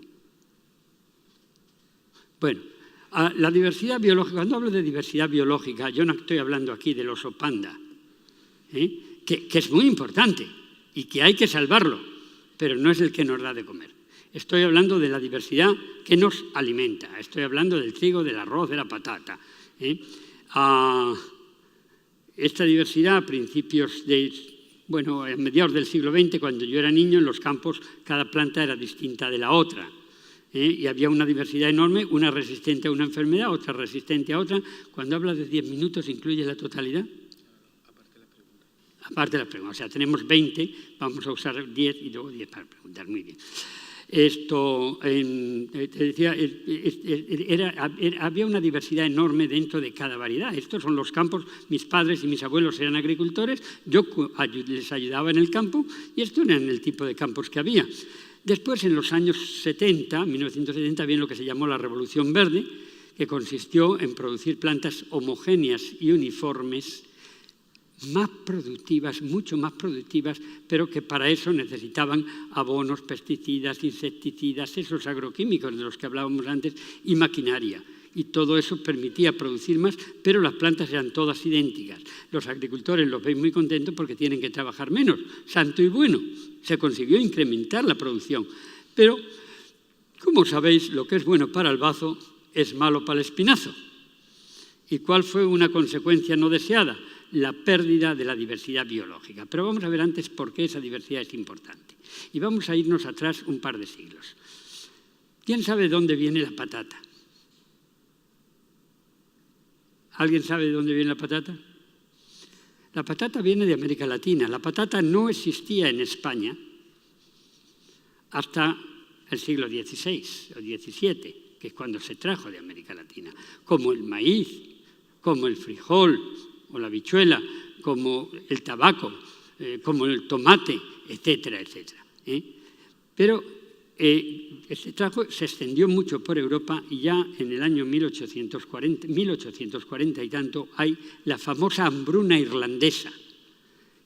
Bueno, la diversidad biológica, cuando hablo de diversidad biológica, yo no estoy hablando aquí del oso panda, que es muy importante y que hay que salvarlo, pero no es el que nos da de comer. Estoy hablando de la diversidad que nos alimenta, estoy hablando del trigo, del arroz, de la patata. Esta diversidad a mediados del siglo XX, cuando yo era niño, en los campos cada planta era distinta de la otra. Y había una diversidad enorme, una resistente a una enfermedad, otra resistente a otra. Cuando hablas de 10 minutos, ¿incluye la totalidad? Aparte de las preguntas. O sea, tenemos 20, vamos a usar 10 y luego 10 para preguntar. Muy bien. Había una diversidad enorme dentro de cada variedad. Estos son los campos. Mis padres y mis abuelos eran agricultores, yo les ayudaba en el campo y estos eran el tipo de campos que había. Después, en los años 70, 1970, viene lo que se llamó la Revolución Verde, que consistió en producir plantas homogéneas y uniformes, más productivas, mucho más productivas, pero que para eso necesitaban abonos, pesticidas, insecticidas, esos agroquímicos de los que hablábamos antes, y maquinaria. Y todo eso permitía producir más, pero las plantas eran todas idénticas. Los agricultores los ven muy contentos porque tienen que trabajar menos. Santo y bueno, se consiguió incrementar la producción. Pero, como sabéis, lo que es bueno para el bazo es malo para el espinazo. ¿Y cuál fue una consecuencia no deseada? La pérdida de la diversidad biológica. Pero vamos a ver antes por qué esa diversidad es importante. Y vamos a irnos atrás un par de siglos. ¿Quién sabe de dónde viene la patata? ¿Alguien sabe de dónde viene la patata? La patata viene de América Latina. La patata no existía en España hasta el siglo XVI o XVII, que es cuando se trajo de América Latina, como el maíz, como el frijol o la habichuela, como el tabaco, como el tomate, etcétera, etcétera. Pero este trabajo se extendió mucho por Europa y ya en el año 1840 y tanto hay la famosa hambruna irlandesa,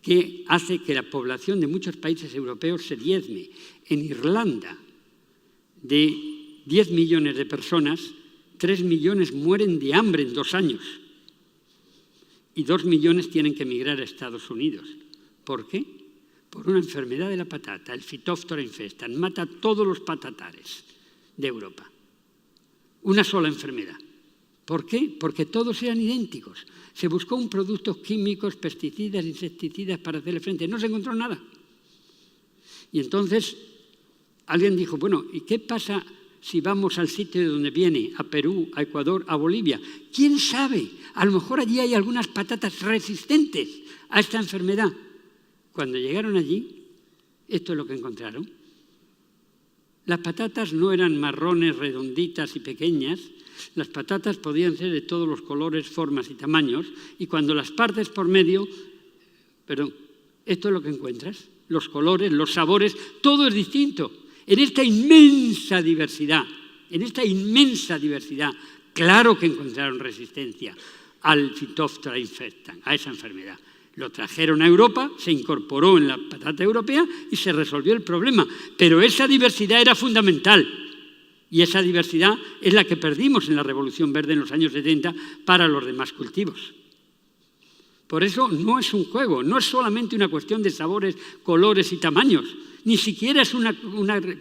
que hace que la población de muchos países europeos se diezme. En Irlanda, de 10 millones de personas, 3 millones mueren de hambre en 2 años y 2 millones tienen que emigrar a Estados Unidos. ¿Por qué? Por una enfermedad de la patata, el Phytophthora infestan, mata a todos los patatares de Europa. Una sola enfermedad. ¿Por qué? Porque todos eran idénticos. Se buscó un producto químicos, pesticidas, insecticidas para hacerle frente. No se encontró nada. Y entonces alguien dijo, bueno, ¿y qué pasa si vamos al sitio de donde viene, a Perú, a Ecuador, a Bolivia? ¿Quién sabe? A lo mejor allí hay algunas patatas resistentes a esta enfermedad. Cuando llegaron allí, esto es lo que encontraron. Las patatas no eran marrones, redonditas y pequeñas. Las patatas podían ser de todos los colores, formas y tamaños. Y cuando las partes por medio, esto es lo que encuentras. Los colores, los sabores, todo es distinto. En esta inmensa diversidad, claro que encontraron resistencia al Phytophthora infestan, a esa enfermedad. Lo trajeron a Europa, se incorporó en la patata europea y se resolvió el problema. Pero esa diversidad era fundamental y esa diversidad es la que perdimos en la Revolución Verde en los años 70 para los demás cultivos. Por eso no es un juego, no es solamente una cuestión de sabores, colores y tamaños. Ni siquiera es una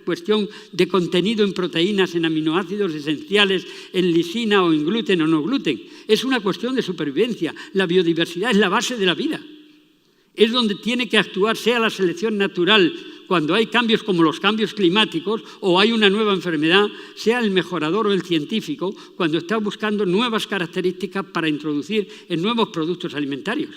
cuestión de contenido en proteínas, en aminoácidos esenciales, en lisina o en gluten o no gluten. Es una cuestión de supervivencia. La biodiversidad es la base de la vida. Es donde tiene que actuar, sea la selección natural, cuando hay cambios como los cambios climáticos o hay una nueva enfermedad, sea el mejorador o el científico, cuando está buscando nuevas características para introducir en nuevos productos alimentarios.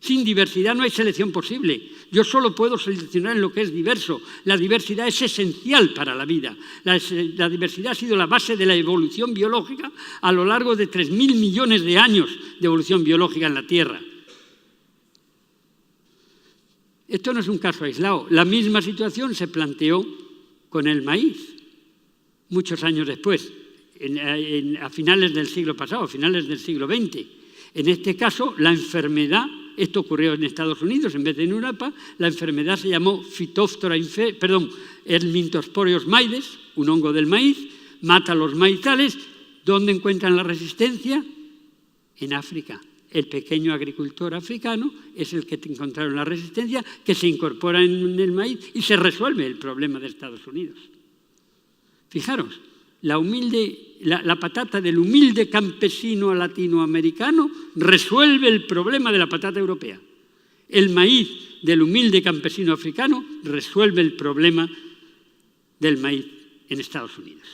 Sin diversidad no hay selección posible. Yo solo puedo seleccionar en lo que es diverso. La diversidad es esencial para la vida. La diversidad ha sido la base de la evolución biológica a lo largo de 3.000 millones de años de evolución biológica en la Tierra. Esto no es un caso aislado. La misma situación se planteó con el maíz, muchos años después, a finales del siglo pasado, a finales del siglo XX. En este caso, la enfermedad, esto ocurrió en Estados Unidos en vez de en Europa, la enfermedad se llamó Helminthosporios maides, un hongo del maíz, mata a los maizales. ¿Dónde encuentran la resistencia? En África. El pequeño agricultor africano es el que encontraron la resistencia, que se incorpora en el maíz y se resuelve el problema de Estados Unidos. Fijaros, la patata del humilde campesino latinoamericano resuelve el problema de la patata europea. El maíz del humilde campesino africano resuelve el problema del maíz en Estados Unidos.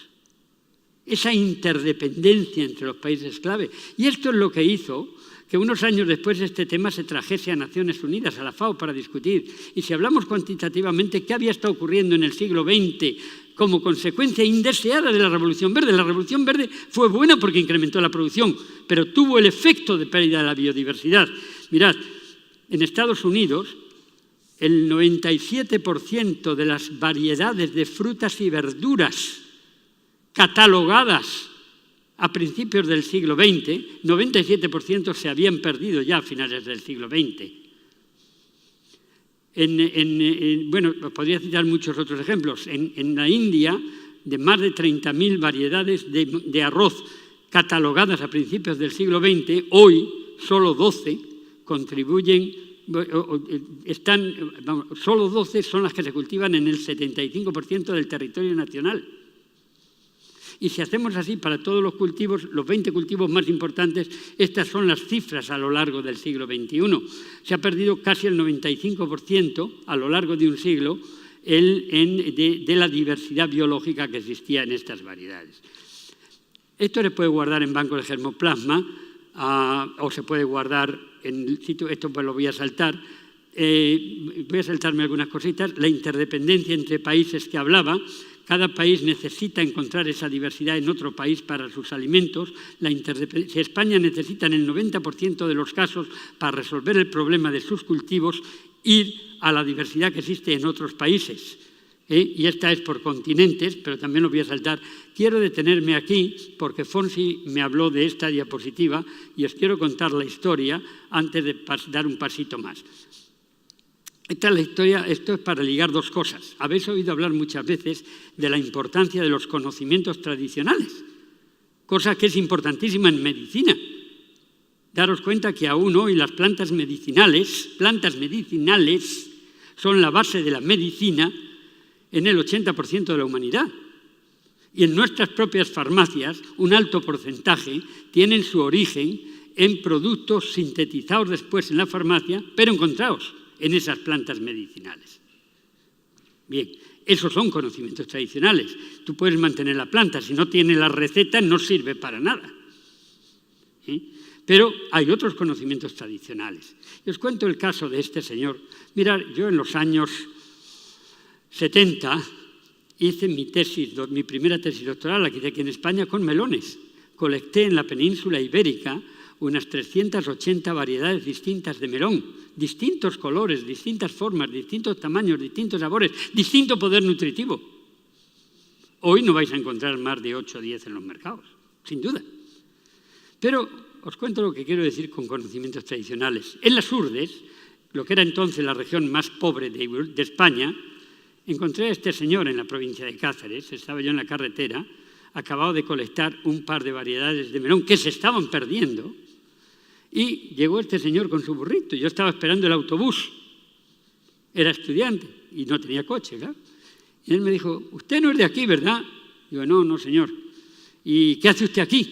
Esa interdependencia entre los países clave. Y esto es lo que hizo que unos años después este tema se trajese a Naciones Unidas, a la FAO, para discutir. Y si hablamos cuantitativamente, ¿qué había estado ocurriendo en el siglo XX como consecuencia indeseada de la Revolución Verde? La Revolución Verde fue buena porque incrementó la producción, pero tuvo el efecto de pérdida de la biodiversidad. Mirad, en Estados Unidos, el 97% de las variedades de frutas y verduras catalogadas a principios del siglo XX, 97% se habían perdido ya a finales del siglo XX. Bueno, podría citar muchos otros ejemplos. En la India, de más de 30.000 variedades de arroz catalogadas a principios del siglo XX, hoy solo 12 contribuyen, solo 12 son las que se cultivan en el 75% del territorio nacional. Y si hacemos así para todos los cultivos, los 20 cultivos más importantes, estas son las cifras a lo largo del siglo XXI. Se ha perdido casi el 95% a lo largo de un siglo de la diversidad biológica que existía en estas variedades. Esto se puede guardar en bancos de germoplasma o se puede guardar en el sitio, esto pues lo voy a saltar. Voy a saltarme algunas cositas. La interdependencia entre países que hablaba. Cada país necesita encontrar esa diversidad en otro país para sus alimentos. Si España necesita en el 90% de los casos para resolver el problema de sus cultivos, ir a la diversidad que existe en otros países. Y esta es por continentes, pero también lo voy a saltar. Quiero detenerme aquí porque Fonsi me habló de esta diapositiva y os quiero contar la historia antes de dar un pasito más. Esta es la historia, esto es para ligar dos cosas. Habéis oído hablar muchas veces de la importancia de los conocimientos tradicionales, cosa que es importantísima en medicina. Daros cuenta que aún hoy las plantas medicinales son la base de la medicina en el 80% de la humanidad. Y en nuestras propias farmacias, un alto porcentaje tienen su origen en productos sintetizados después en la farmacia, pero encontrados en esas plantas medicinales. Bien, esos son conocimientos tradicionales. Tú puedes mantener la planta, si no tiene la receta no sirve para nada. Pero hay otros conocimientos tradicionales. Y os cuento el caso de este señor. Mirad, yo en los años 70 hice mi primera tesis doctoral, la que hice aquí en España, con melones. Colecté en la península ibérica unas 380 variedades distintas de melón, distintos colores, distintas formas, distintos tamaños, distintos sabores, distinto poder nutritivo. Hoy no vais a encontrar más de 8 o 10 en los mercados, sin duda. Pero os cuento lo que quiero decir con conocimientos tradicionales. En las Urdes, lo que era entonces la región más pobre de España, encontré a este señor en la provincia de Cáceres, estaba yo en la carretera, acabado de colectar un par de variedades de melón que se estaban perdiendo. Y llegó este señor con su burrito. Yo estaba esperando el autobús. Era estudiante y no tenía coche, ¿verdad? Y él me dijo, usted no es de aquí, ¿verdad? Digo, no, señor. ¿Y qué hace usted aquí?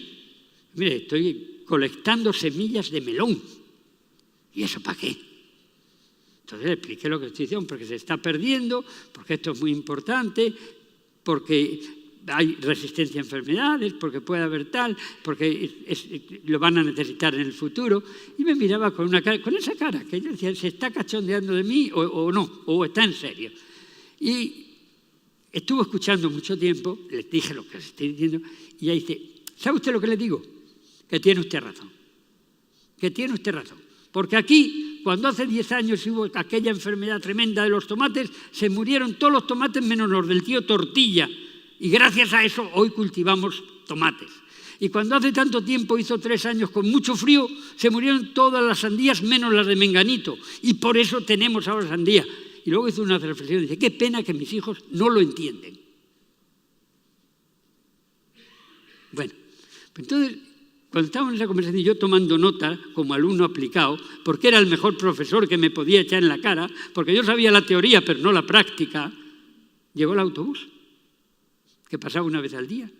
Mire, estoy colectando semillas de melón. ¿Y eso para qué? Entonces le expliqué lo que estoy diciendo, porque se está perdiendo, porque esto es muy importante, porque hay resistencia a enfermedades, porque puede haber tal, porque lo van a necesitar en el futuro. Y me miraba con esa cara, que yo decía, ¿se está cachondeando de mí o no? ¿O está en serio? Y estuvo escuchando mucho tiempo, les dije lo que les estoy diciendo, y ella dice, ¿sabe usted lo que le digo? Que tiene usted razón. Que tiene usted razón. Porque aquí, cuando hace 10 años hubo aquella enfermedad tremenda de los tomates, se murieron todos los tomates menos los del tío Tortilla. Y gracias a eso hoy cultivamos tomates. Y cuando hace tanto tiempo, hizo 3 años con mucho frío, se murieron todas las sandías menos las de Menganito. Y por eso tenemos ahora sandía. Y luego hizo una reflexión y dice, qué pena que mis hijos no lo entienden. Bueno, pues entonces, cuando estábamos en esa conversación, yo tomando nota como alumno aplicado, porque era el mejor profesor que me podía echar en la cara, porque yo sabía la teoría pero no la práctica, llegó el autobús, que pasaba una vez al día.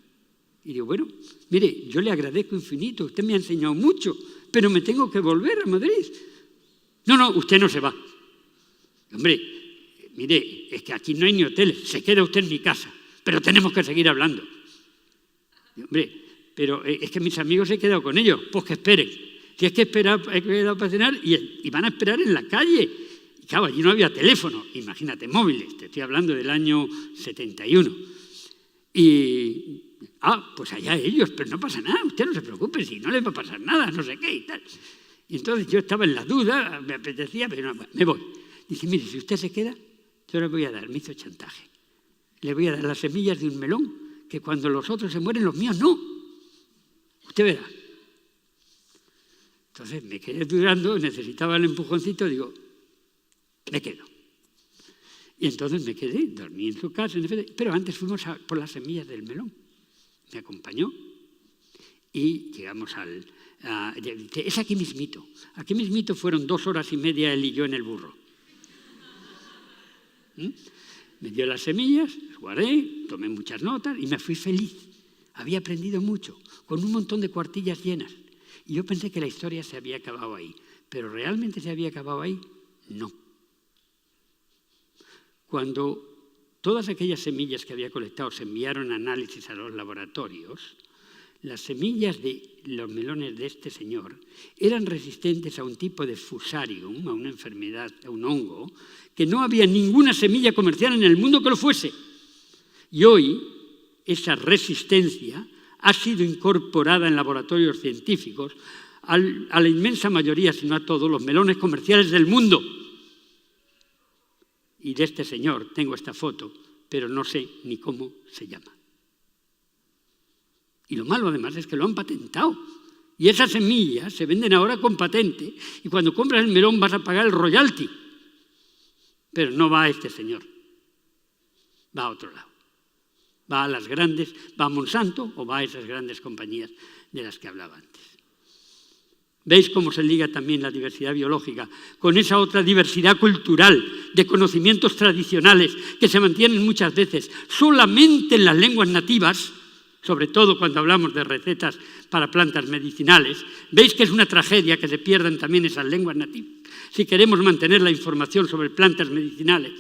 Y digo, bueno, mire, yo le agradezco infinito, usted me ha enseñado mucho, pero me tengo que volver a Madrid. No, usted no se va. Hombre, mire, es que aquí no hay ni hoteles, se queda usted en mi casa, pero tenemos que seguir hablando. Y, hombre, pero es que mis amigos he quedado con ellos, pues que esperen. Si es que he quedado para cenar y van a esperar en la calle. Y claro, allí no había teléfono, imagínate, móviles, te estoy hablando del año 71. Pues allá ellos, pero no pasa nada, usted no se preocupe, si no les va a pasar nada, no sé qué y tal. Y entonces yo estaba en la duda, me apetecía, pero no, me voy. Dice, mire, si usted se queda, yo le voy a dar, me hizo chantaje. Le voy a dar las semillas de un melón, que cuando los otros se mueren, los míos no. Usted verá. Entonces me quedé dudando, necesitaba el empujoncito, digo, me quedo. Y entonces me quedé, dormí en su casa, pero antes fuimos por las semillas del melón. Me acompañó y llegamos es aquí mismito. Aquí mismito fueron 2 horas y media él y yo en el burro. Me dio las semillas, las guardé, tomé muchas notas y me fui feliz. Había aprendido mucho, con un montón de cuartillas llenas. Y yo pensé que la historia se había acabado ahí. Pero ¿realmente se había acabado ahí? No. Cuando todas aquellas semillas que había colectado se enviaron a análisis a los laboratorios, las semillas de los melones de este señor eran resistentes a un tipo de fusarium, a una enfermedad, a un hongo, que no había ninguna semilla comercial en el mundo que lo fuese. Y hoy esa resistencia ha sido incorporada en laboratorios científicos a la inmensa mayoría, si no a todos, los melones comerciales del mundo. Y de este señor tengo esta foto, pero no sé ni cómo se llama. Y lo malo además es que lo han patentado. Y esas semillas se venden ahora con patente y cuando compras el melón vas a pagar el royalty. Pero no va a este señor, va a otro lado. Va a las grandes, va a Monsanto o va a esas grandes compañías de las que hablaba antes. ¿Veis cómo se liga también la diversidad biológica con esa otra diversidad cultural de conocimientos tradicionales que se mantienen muchas veces solamente en las lenguas nativas, sobre todo cuando hablamos de recetas para plantas medicinales? ¿Veis que es una tragedia que se pierdan también esas lenguas nativas si queremos mantener la información sobre plantas medicinales?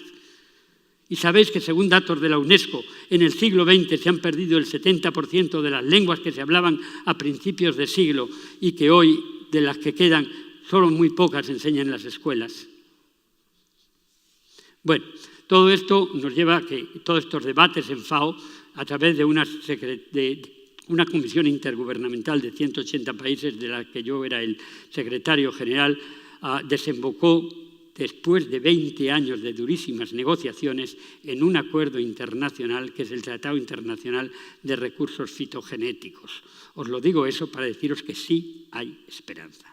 Y sabéis que según datos de la UNESCO, en el siglo XX se han perdido el 70% de las lenguas que se hablaban a principios de siglo y que hoy, de las que quedan, solo muy pocas se enseñan en las escuelas. Bueno, todo esto nos lleva a que todos estos debates en FAO, a través de una comisión intergubernamental de 180 países, de la que yo era el secretario general, desembocó, después de 20 años de durísimas negociaciones, en un acuerdo internacional que es el Tratado Internacional de Recursos Fitogenéticos. Os lo digo eso para deciros que sí hay esperanza,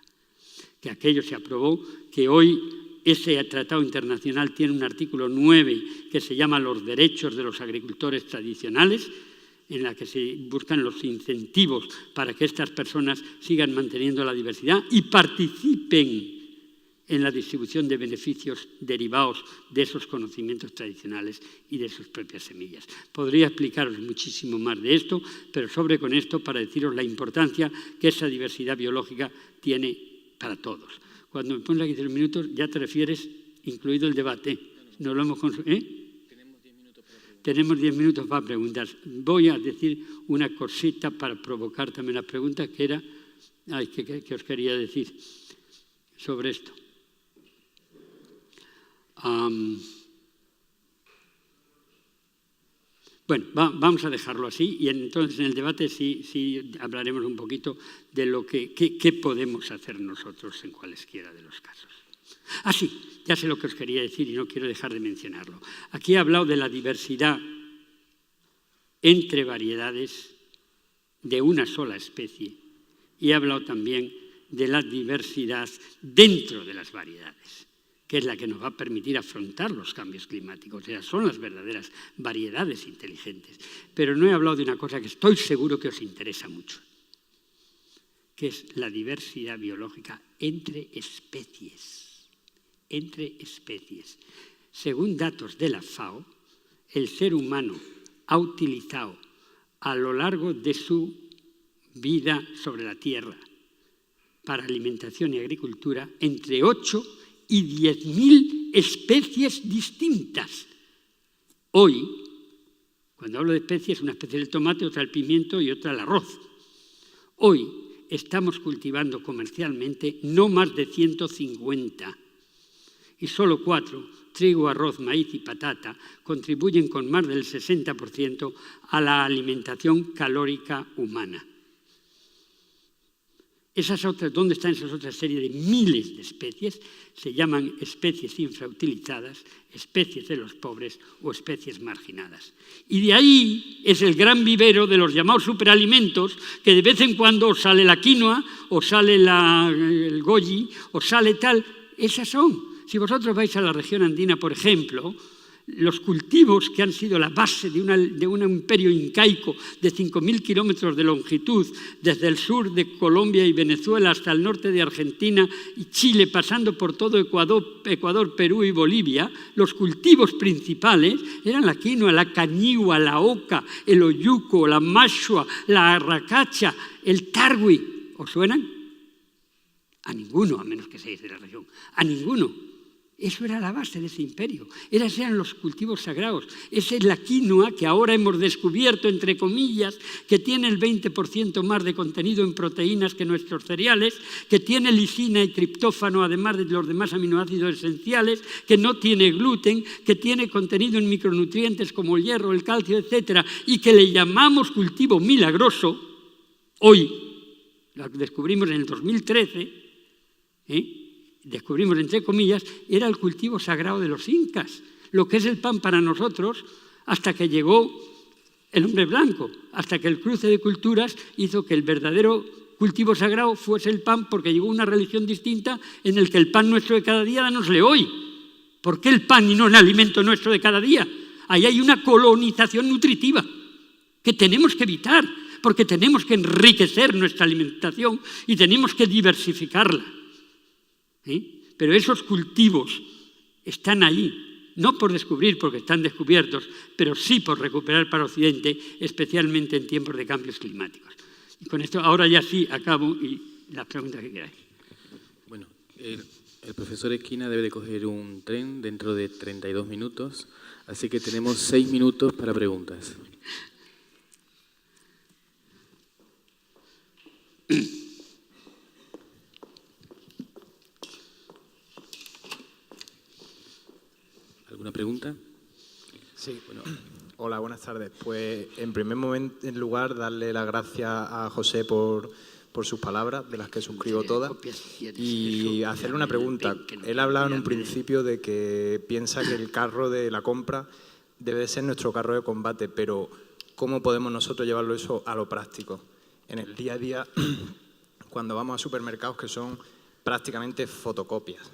que aquello se aprobó, que hoy ese tratado internacional tiene un artículo 9 que se llama Los derechos de los agricultores tradicionales, en la que se buscan los incentivos para que estas personas sigan manteniendo la diversidad y participen en la distribución de beneficios derivados de esos conocimientos tradicionales y de sus propias semillas. Podría explicaros muchísimo más de esto, pero sobre con esto para deciros la importancia que esa diversidad biológica tiene para todos. Cuando me pones aquí 3 minutos, ya te refieres, incluido el debate. ¿No lo hemos Tenemos 10 minutos para preguntar. Voy a decir una cosita para provocar también las preguntas, que era, que os quería decir sobre esto. Bueno, vamos a dejarlo así y entonces en el debate sí hablaremos un poquito de lo que podemos hacer nosotros en cualesquiera de los casos. Sí, ya sé lo que os quería decir y no quiero dejar de mencionarlo. Aquí he hablado de la diversidad entre variedades de una sola especie y he hablado también de la diversidad dentro de las variedades, que es la que nos va a permitir afrontar los cambios climáticos. Esas son las verdaderas variedades inteligentes. Pero no he hablado de una cosa que estoy seguro que os interesa mucho, que es la diversidad biológica entre especies. Entre especies. Según datos de la FAO, el ser humano ha utilizado a lo largo de su vida sobre la Tierra para alimentación y agricultura entre 8 y 10.000 especies distintas. Hoy, cuando hablo de especies, una especie del tomate, otra el pimiento y otra el arroz. Hoy, estamos cultivando comercialmente no más de 150 y solo 4, trigo, arroz, maíz y patata, contribuyen con más del 60% a la alimentación calórica humana. ¿Dónde están esas otras series de miles de especies? Se llaman especies infrautilizadas, especies de los pobres o especies marginadas. Y de ahí es el gran vivero de los llamados superalimentos, que de vez en cuando sale la quinoa, o sale el goji, o sale tal. Esas son. Si vosotros vais a la región andina, por ejemplo, los cultivos que han sido la base de un imperio incaico de 5.000 kilómetros de longitud, desde el sur de Colombia y Venezuela hasta el norte de Argentina y Chile, pasando por todo Ecuador, Perú y Bolivia, los cultivos principales eran la quinoa, la cañigua, la oca, el oyuco, la mashua, la arracacha, el tarwi. ¿Os suenan? A ninguno, a menos que seáis de la región. A ninguno. Eso era la base de ese imperio. Esos eran los cultivos sagrados. Esa es la quinoa que ahora hemos descubierto, entre comillas, que tiene el 20% más de contenido en proteínas que nuestros cereales, que tiene lisina y triptófano, además de los demás aminoácidos esenciales, que no tiene gluten, que tiene contenido en micronutrientes como el hierro, el calcio, etc., y que le llamamos cultivo milagroso. Hoy, lo descubrimos en el 2013, descubrimos, entre comillas, era el cultivo sagrado de los incas, lo que es el pan para nosotros, hasta que llegó el hombre blanco, hasta que el cruce de culturas hizo que el verdadero cultivo sagrado fuese el pan, porque llegó una religión distinta en el que el pan nuestro de cada día, danosle hoy. ¿Por qué el pan y no el alimento nuestro de cada día? Ahí hay una colonización nutritiva que tenemos que evitar, porque tenemos que enriquecer nuestra alimentación y tenemos que diversificarla. Pero esos cultivos están ahí, no por descubrir, porque están descubiertos, pero sí por recuperar para Occidente, especialmente en tiempos de cambios climáticos. Y con esto ahora ya sí acabo y las preguntas que queráis. Bueno, el profesor Esquina debe de coger un tren dentro de 32 minutos, así que tenemos 6 minutos para preguntas. ¿Alguna pregunta? Sí, bueno. Hola, buenas tardes. Pues en primer lugar, darle las gracias a José por sus palabras, de las que suscribo todas, y hacerle una pregunta. Él ha hablado en un principio de que piensa que el carro de la compra debe de ser nuestro carro de combate, pero ¿cómo podemos nosotros llevarlo eso a lo práctico? En el día a día, cuando vamos a supermercados que son prácticamente fotocopias.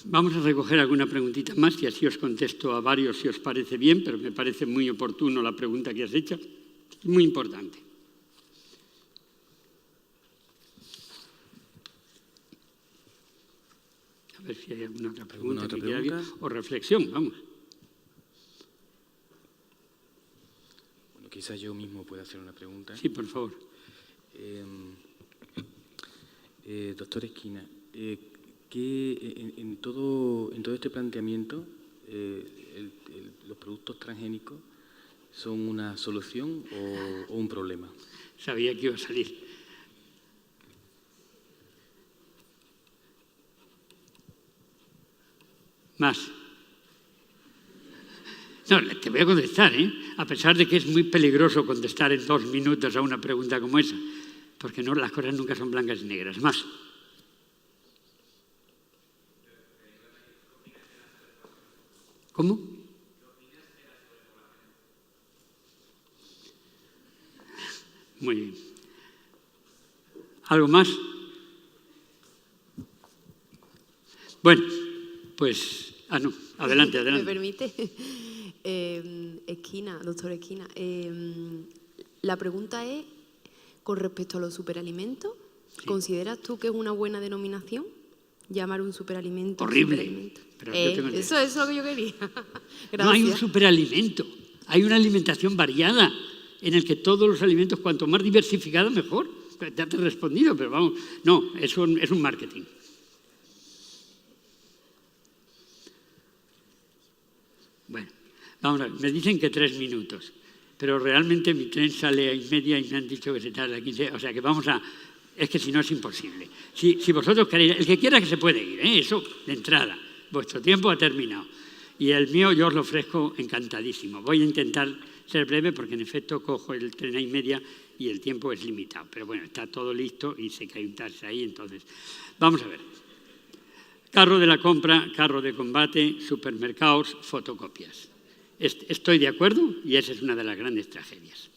Vamos a recoger alguna preguntita más y así os contesto a varios si os parece bien, pero me parece muy oportuno la pregunta que has hecho. Es muy importante. A ver si hay alguna otra pregunta, o reflexión, vamos. Bueno, quizás yo mismo pueda hacer una pregunta. Sí, por favor. Doctor Esquina, que en todo este planteamiento los productos transgénicos son una solución o un problema. Sabía que iba a salir. Más. No, te voy a contestar, a pesar de que es muy peligroso contestar en 2 minutos a una pregunta como esa, porque no, las cosas nunca son blancas y negras. Más. ¿Cómo? Muy bien. ¿Algo más? Bueno, pues... no, adelante. ¿Me permite? Doctor Esquina, la pregunta es, con respecto a los superalimentos, ¿sí? ¿Consideras tú que es una buena denominación llamar un superalimento? Horrible. Superalimento? Pero eso es lo que yo quería. Gracias. No hay un superalimento, hay una alimentación variada en el que todos los alimentos, cuanto más diversificado, mejor. Ya te he respondido, pero vamos, no, eso es un marketing. Bueno, Vamos a ver, me dicen que 3 minutos, pero realmente mi tren sale a 1:30 y me han dicho que se tarda 15, o sea que vamos a... Es que si no es imposible. Si vosotros queréis, el que quiera que se puede ir, eso de entrada, vuestro tiempo ha terminado. Y el mío yo os lo ofrezco encantadísimo. Voy a intentar ser breve porque en efecto cojo el tren a 1:30 y el tiempo es limitado. Pero bueno, está todo listo y sé que hay un taxi ahí, entonces... Vamos a ver. Carro de la compra, carro de combate, supermercados, fotocopias. Estoy de acuerdo y esa es una de las grandes tragedias.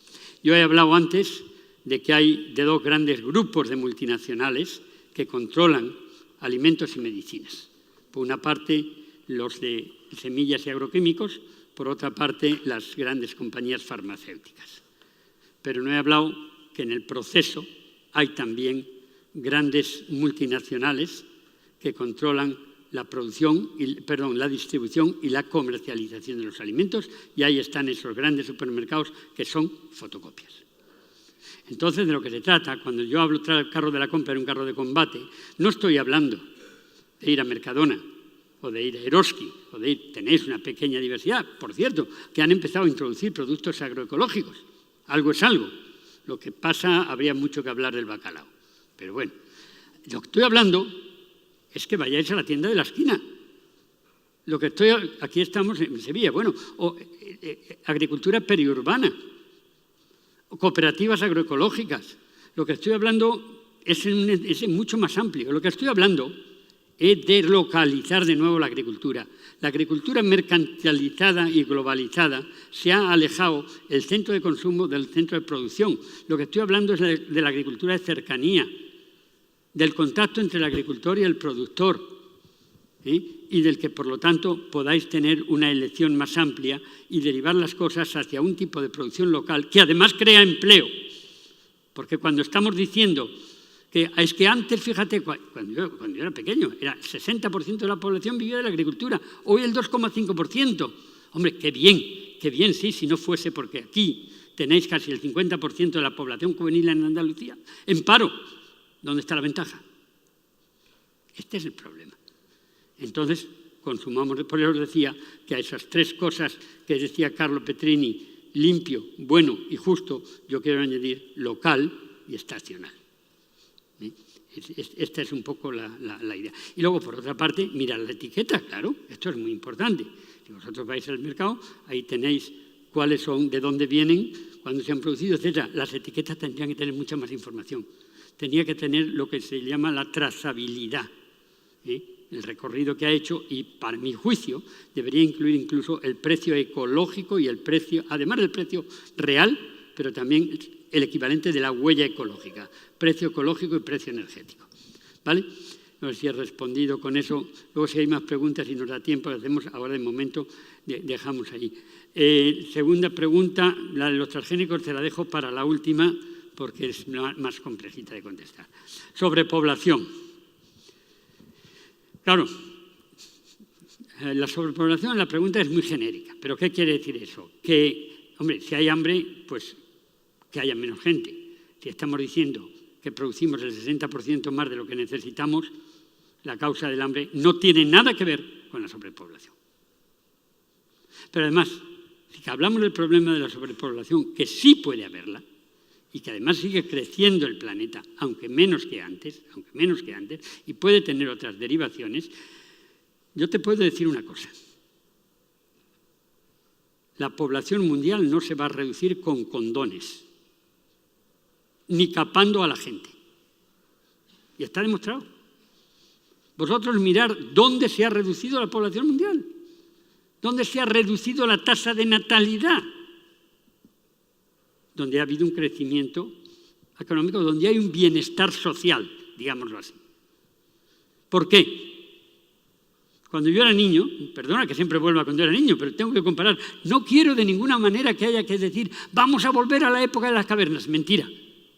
Yo he hablado antes de que hay de 2 grandes grupos de multinacionales que controlan alimentos y medicinas. Por una parte, los de semillas y agroquímicos, por otra parte, las grandes compañías farmacéuticas. Pero no he hablado que en el proceso hay también grandes multinacionales que controlan la distribución y la comercialización de los alimentos, y ahí están esos grandes supermercados que son fotocopias. Entonces, de lo que se trata, cuando yo hablo del carro de la compra en un carro de combate, no estoy hablando de ir a Mercadona o de ir a Eroski, tenéis una pequeña diversidad, por cierto, que han empezado a introducir productos agroecológicos. Algo es algo. Lo que pasa, habría mucho que hablar del bacalao. Pero bueno, lo que estoy hablando es que vayáis a la tienda de la esquina. Aquí estamos en Sevilla, agricultura periurbana, cooperativas agroecológicas. Lo que estoy hablando es mucho más amplio. Lo que estoy hablando es de localizar de nuevo la agricultura. La agricultura mercantilizada y globalizada se ha alejado el centro de consumo del centro de producción. Lo que estoy hablando es de la agricultura de cercanía, del contacto entre el agricultor y el productor, y del que, por lo tanto, podáis tener una elección más amplia y derivar las cosas hacia un tipo de producción local que además crea empleo. Porque cuando estamos diciendo que es que antes, fíjate, cuando yo era pequeño, era 60% de la población vivía de la agricultura, hoy el 2,5%. Hombre, qué bien, sí, si no fuese porque aquí tenéis casi el 50% de la población juvenil en Andalucía en paro. ¿Dónde está la ventaja? Este es el problema. Entonces, consumamos, por eso os decía que a esas 3 cosas que decía Carlo Petrini, limpio, bueno y justo, yo quiero añadir local y estacional. Esta es un poco la idea. Y luego, por otra parte, mirad la etiqueta, claro, esto es muy importante. Si vosotros vais al mercado, ahí tenéis cuáles son, de dónde vienen, cuándo se han producido, etc. Las etiquetas tendrían que tener mucha más información. Tenía que tener lo que se llama la trazabilidad, el recorrido que ha hecho, y para mi juicio debería incluir incluso el precio ecológico y el precio, además del precio real, pero también el equivalente de la huella ecológica, precio ecológico y precio energético. ¿Vale? No sé si he respondido con eso. Luego, si hay más preguntas y nos da tiempo, lo hacemos. Ahora, de momento, dejamos ahí. Segunda pregunta, la de los transgénicos, te la dejo para la última, porque es más complejita de contestar. Sobrepoblación. Claro, la sobrepoblación, la pregunta es muy genérica, pero ¿qué quiere decir eso? Que, hombre, si hay hambre, pues que haya menos gente. Si estamos diciendo que producimos el 60% más de lo que necesitamos, la causa del hambre no tiene nada que ver con la sobrepoblación. Pero además, si hablamos del problema de la sobrepoblación, que sí puede haberla, y que además sigue creciendo el planeta, aunque menos que antes, y puede tener otras derivaciones, yo te puedo decir una cosa. La población mundial no se va a reducir con condones, ni capando a la gente. Y está demostrado. Vosotros mirad dónde se ha reducido la población mundial, dónde se ha reducido la tasa de natalidad, donde ha habido un crecimiento económico, donde hay un bienestar social, digámoslo así. ¿Por qué? Cuando yo era niño, perdona que siempre vuelva cuando era niño, pero tengo que comparar, no quiero de ninguna manera que haya que decir vamos a volver a la época de las cavernas, mentira.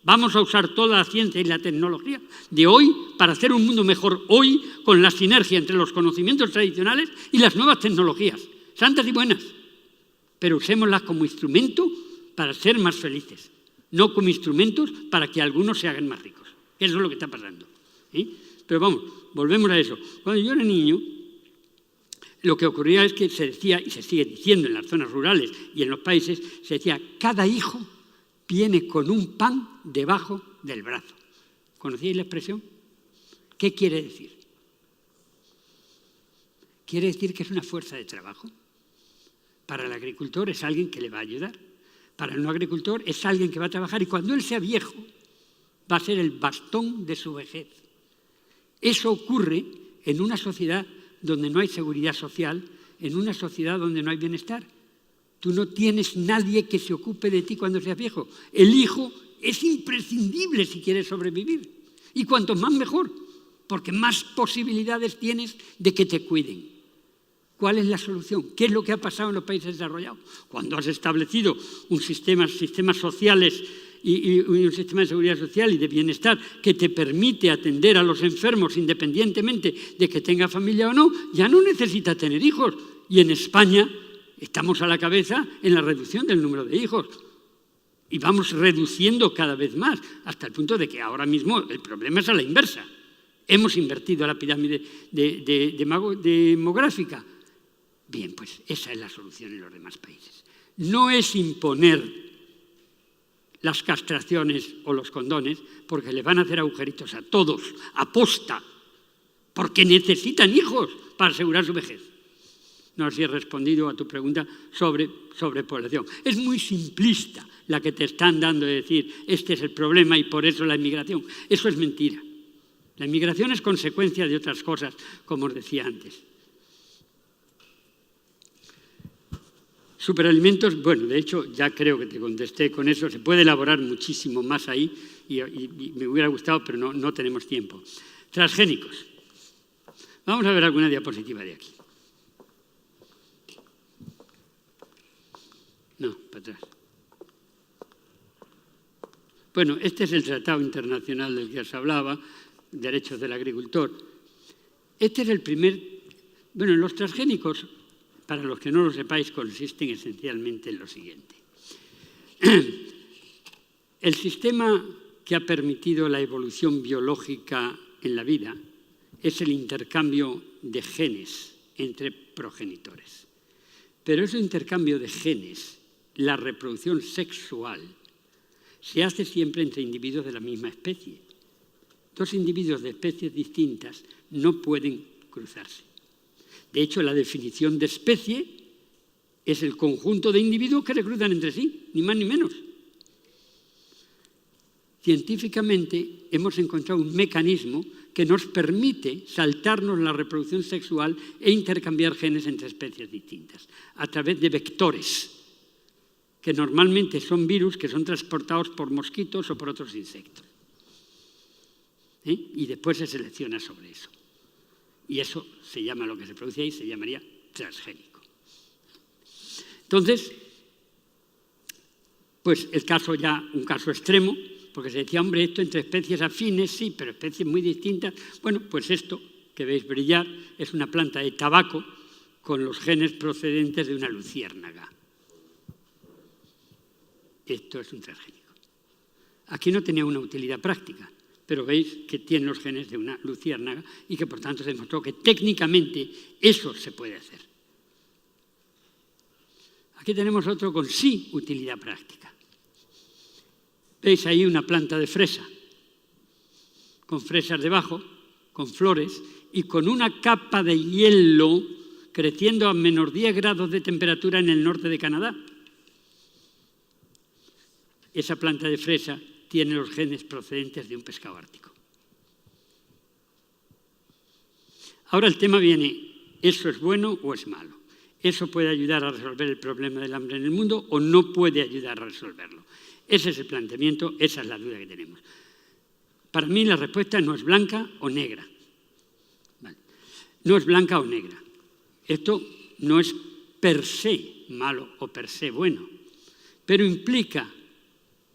Vamos a usar toda la ciencia y la tecnología de hoy para hacer un mundo mejor hoy, con la sinergia entre los conocimientos tradicionales y las nuevas tecnologías, santas y buenas. Pero usémoslas como instrumento para ser más felices, no como instrumentos para que algunos se hagan más ricos. Eso es lo que está pasando. Pero vamos, volvemos a eso. Cuando yo era niño, lo que ocurría es que se decía, y se sigue diciendo en las zonas rurales y en los países, se decía, cada hijo viene con un pan debajo del brazo. ¿Conocíais la expresión? ¿Qué quiere decir? Quiere decir que es una fuerza de trabajo. Para el agricultor es alguien que le va a ayudar. Para el no agricultor es alguien que va a trabajar y cuando él sea viejo va a ser el bastón de su vejez. Eso ocurre en una sociedad donde no hay seguridad social, en una sociedad donde no hay bienestar. Tú no tienes nadie que se ocupe de ti cuando seas viejo. El hijo es imprescindible si quieres sobrevivir. Y cuanto más mejor, porque más posibilidades tienes de que te cuiden. ¿Cuál es la solución? ¿Qué es lo que ha pasado en los países desarrollados? Cuando has establecido sistemas sociales y un sistema de seguridad social y de bienestar que te permite atender a los enfermos independientemente de que tenga familia o no, ya no necesita tener hijos. Y en España estamos a la cabeza en la reducción del número de hijos. Y vamos reduciendo cada vez más, hasta el punto de que ahora mismo el problema es a la inversa. Hemos invertido la pirámide demográfica. Bien, pues esa es la solución en los demás países. No es imponer las castraciones o los condones, porque le van a hacer agujeritos a todos, aposta, porque necesitan hijos para asegurar su vejez. No sé si he respondido a tu pregunta sobre población. Es muy simplista la que te están dando de decir, este es el problema y por eso la inmigración. Eso es mentira. La inmigración es consecuencia de otras cosas, como os decía antes. Superalimentos, bueno, de hecho ya creo que te contesté con eso, se puede elaborar muchísimo más ahí y me hubiera gustado, pero no tenemos tiempo. Transgénicos. Vamos a ver alguna diapositiva de aquí. No, para atrás. Bueno, este es el Tratado Internacional del que os hablaba, Derechos del Agricultor. Este es el primer... Bueno, los transgénicos, para los que no lo sepáis, consisten esencialmente en lo siguiente. El sistema que ha permitido la evolución biológica en la vida es el intercambio de genes entre progenitores. Pero ese intercambio de genes, la reproducción sexual, se hace siempre entre individuos de la misma especie. Dos individuos de especies distintas no pueden cruzarse. De hecho, la definición de especie es el conjunto de individuos que se cruzan entre sí, ni más ni menos. Científicamente hemos encontrado un mecanismo que nos permite saltarnos la reproducción sexual e intercambiar genes entre especies distintas, a través de vectores, que normalmente son virus que son transportados por mosquitos o por otros insectos. Y después se selecciona sobre eso. Y eso se llama, lo que se produce ahí, se llamaría transgénico. Entonces, pues un caso extremo, porque se decía, hombre, esto entre especies afines, sí, pero especies muy distintas. Bueno, pues esto que veis brillar es una planta de tabaco con los genes procedentes de una luciérnaga. Esto es un transgénico. Aquí no tenía una utilidad práctica, pero veis que tiene los genes de una luciérnaga y que por tanto se demostró que técnicamente eso se puede hacer. Aquí tenemos otro con sí utilidad práctica. Veis ahí una planta de fresa, con fresas debajo, con flores y con una capa de hielo creciendo a menos 10 grados de temperatura en el norte de Canadá. Esa planta de fresa tiene los genes procedentes de un pescado ártico. Ahora el tema viene, ¿eso es bueno o es malo? ¿Eso puede ayudar a resolver el problema del hambre en el mundo o no puede ayudar a resolverlo? Ese es el planteamiento, esa es la duda que tenemos. Para mí la respuesta no es blanca o negra. Vale. No es blanca o negra. Esto no es per se malo o per se bueno, pero implica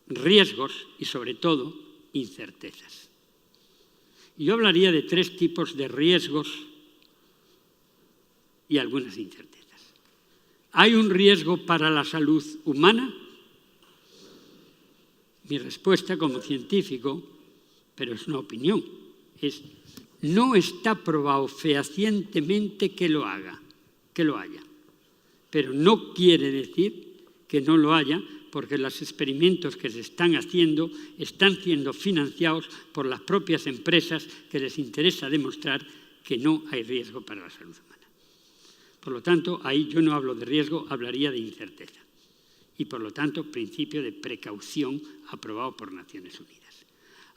riesgos y, sobre todo, incertezas. Yo hablaría de 3 tipos de riesgos y algunas incertezas. ¿Hay un riesgo para la salud humana? Mi respuesta como científico, pero es una opinión, es no está probado fehacientemente que lo haga. que lo haya. Pero no quiere decir que no lo haya, porque los experimentos que se están haciendo están siendo financiados por las propias empresas que les interesa demostrar que no hay riesgo para la salud humana. Por lo tanto, ahí yo no hablo de riesgo, hablaría de incerteza. Y por lo tanto, principio de precaución aprobado por Naciones Unidas.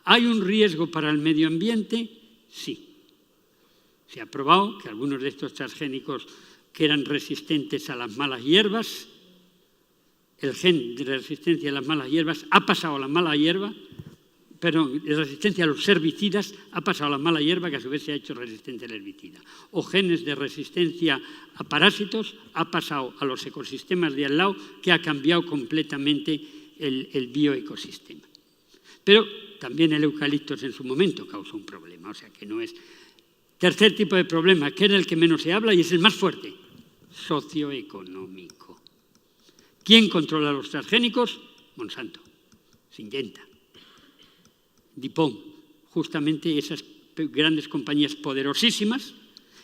¿Hay un riesgo para el medio ambiente? Sí. Se ha probado que algunos de estos transgénicos que eran resistentes a las malas hierbas, el gen de resistencia a las malas hierbas ha pasado a la mala hierba, perdón, de resistencia a los herbicidas ha pasado a la mala hierba, que a su vez se ha hecho resistente al herbicida. O genes de resistencia a parásitos ha pasado a los ecosistemas de al lado, que ha cambiado completamente el bioecosistema. Pero también el eucaliptos en su momento causó un problema, o sea que no es... Tercer tipo de problema, que era el que menos se habla y es el más fuerte, socioeconómico. ¿Quién controla los transgénicos? Monsanto, Syngenta, DuPont, justamente esas grandes compañías poderosísimas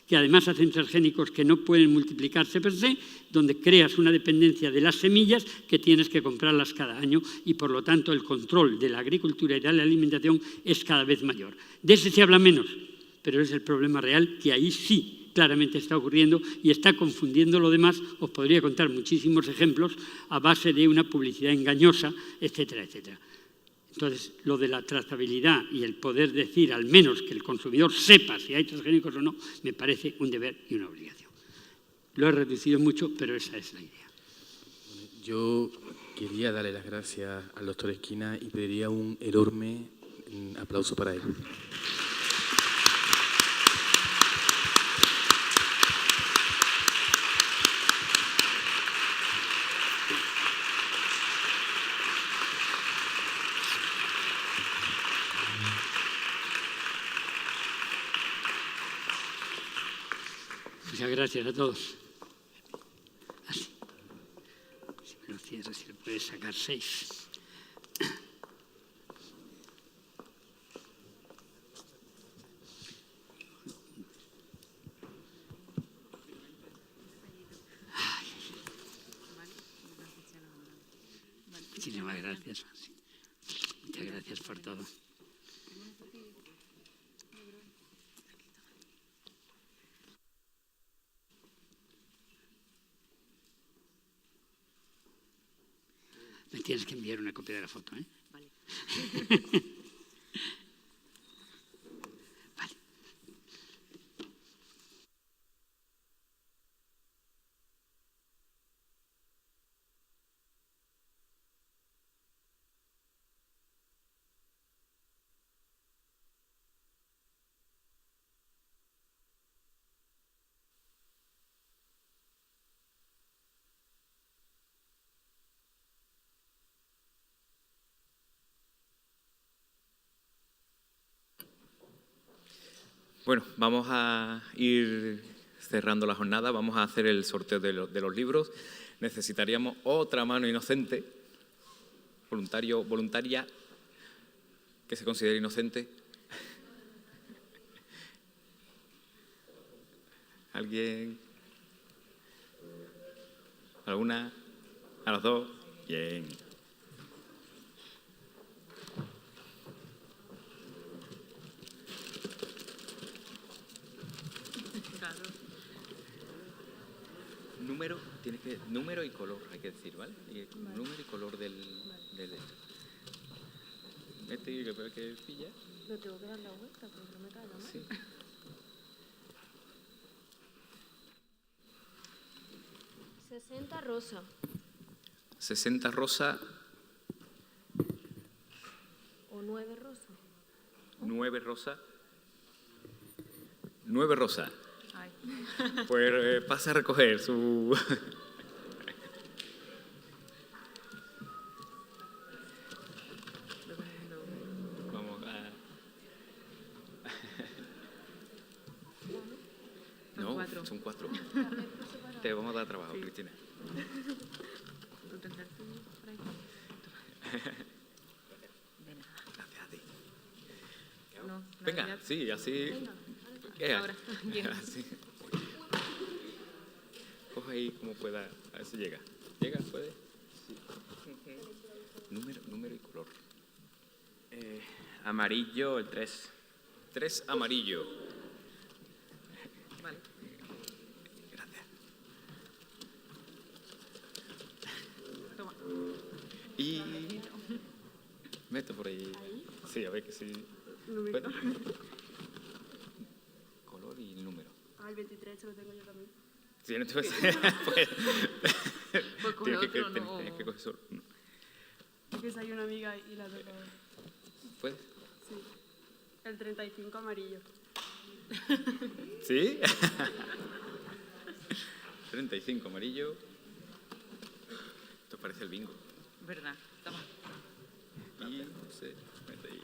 que además hacen transgénicos que no pueden multiplicarse per se, donde creas una dependencia de las semillas que tienes que comprarlas cada año y por lo tanto el control de la agricultura y de la alimentación es cada vez mayor. De ese se habla menos, pero es el problema real que ahí sí claramente está ocurriendo y está confundiendo lo demás. Os podría contar muchísimos ejemplos a base de una publicidad engañosa, etcétera, etcétera. Entonces, lo de la trazabilidad y el poder decir al menos que el consumidor sepa si hay transgénicos o no, me parece un deber y una obligación. Lo he reducido mucho, pero esa es la idea. Yo quería darle las gracias al doctor Esquina y pediría un enorme aplauso para él. Muchas gracias a todos. Así. Si me lo cierras, si le puedes sacar 6. Muchísimas gracias. Muchas gracias por todo. Me tienes que enviar una copia de la foto, ¿eh? Vale. Vale. Bueno, vamos a ir cerrando la jornada, vamos a hacer el sorteo de los libros. Necesitaríamos otra mano inocente, voluntaria, que se considere inocente. ¿Alguien? ¿Alguna? ¿A los dos? Bien. Número, número y color, hay que decir, ¿vale? Vale. Número y color del esto. Que pilla. Lo tengo que dar la vuelta, porque no me cae la mano. Sí. 60 rosa. 60 rosa. O 9 rosa. 9 rosa. 9 rosa. Ay. Pues pasa a recoger su... Vamos a... No, son 4. Te vamos a dar trabajo, sí. Cristina. Gracias a ti. No, venga, sí, así... Venga, ahora. Así. ahí como pueda, a ver si llega. ¿Llega? ¿Puede? Sí. Número y color. Amarillo, el 3. 3 amarillo. Vale. Gracias. Toma. Y meto por ahí. Sí, a ver que sí. Número. ¿Puedo? Color y número. Ah, el 23 lo tengo yo también. Sí, no te pues, pues, Pues coge tienes que, otro, no. tienes que coger solo. Es que soy una amiga y la toco. ¿Puedes? Sí. El 35 amarillo. ¿Sí? 35 amarillo. Esto parece el bingo. ¿Verdad? Toma. Y no sé, mete ahí.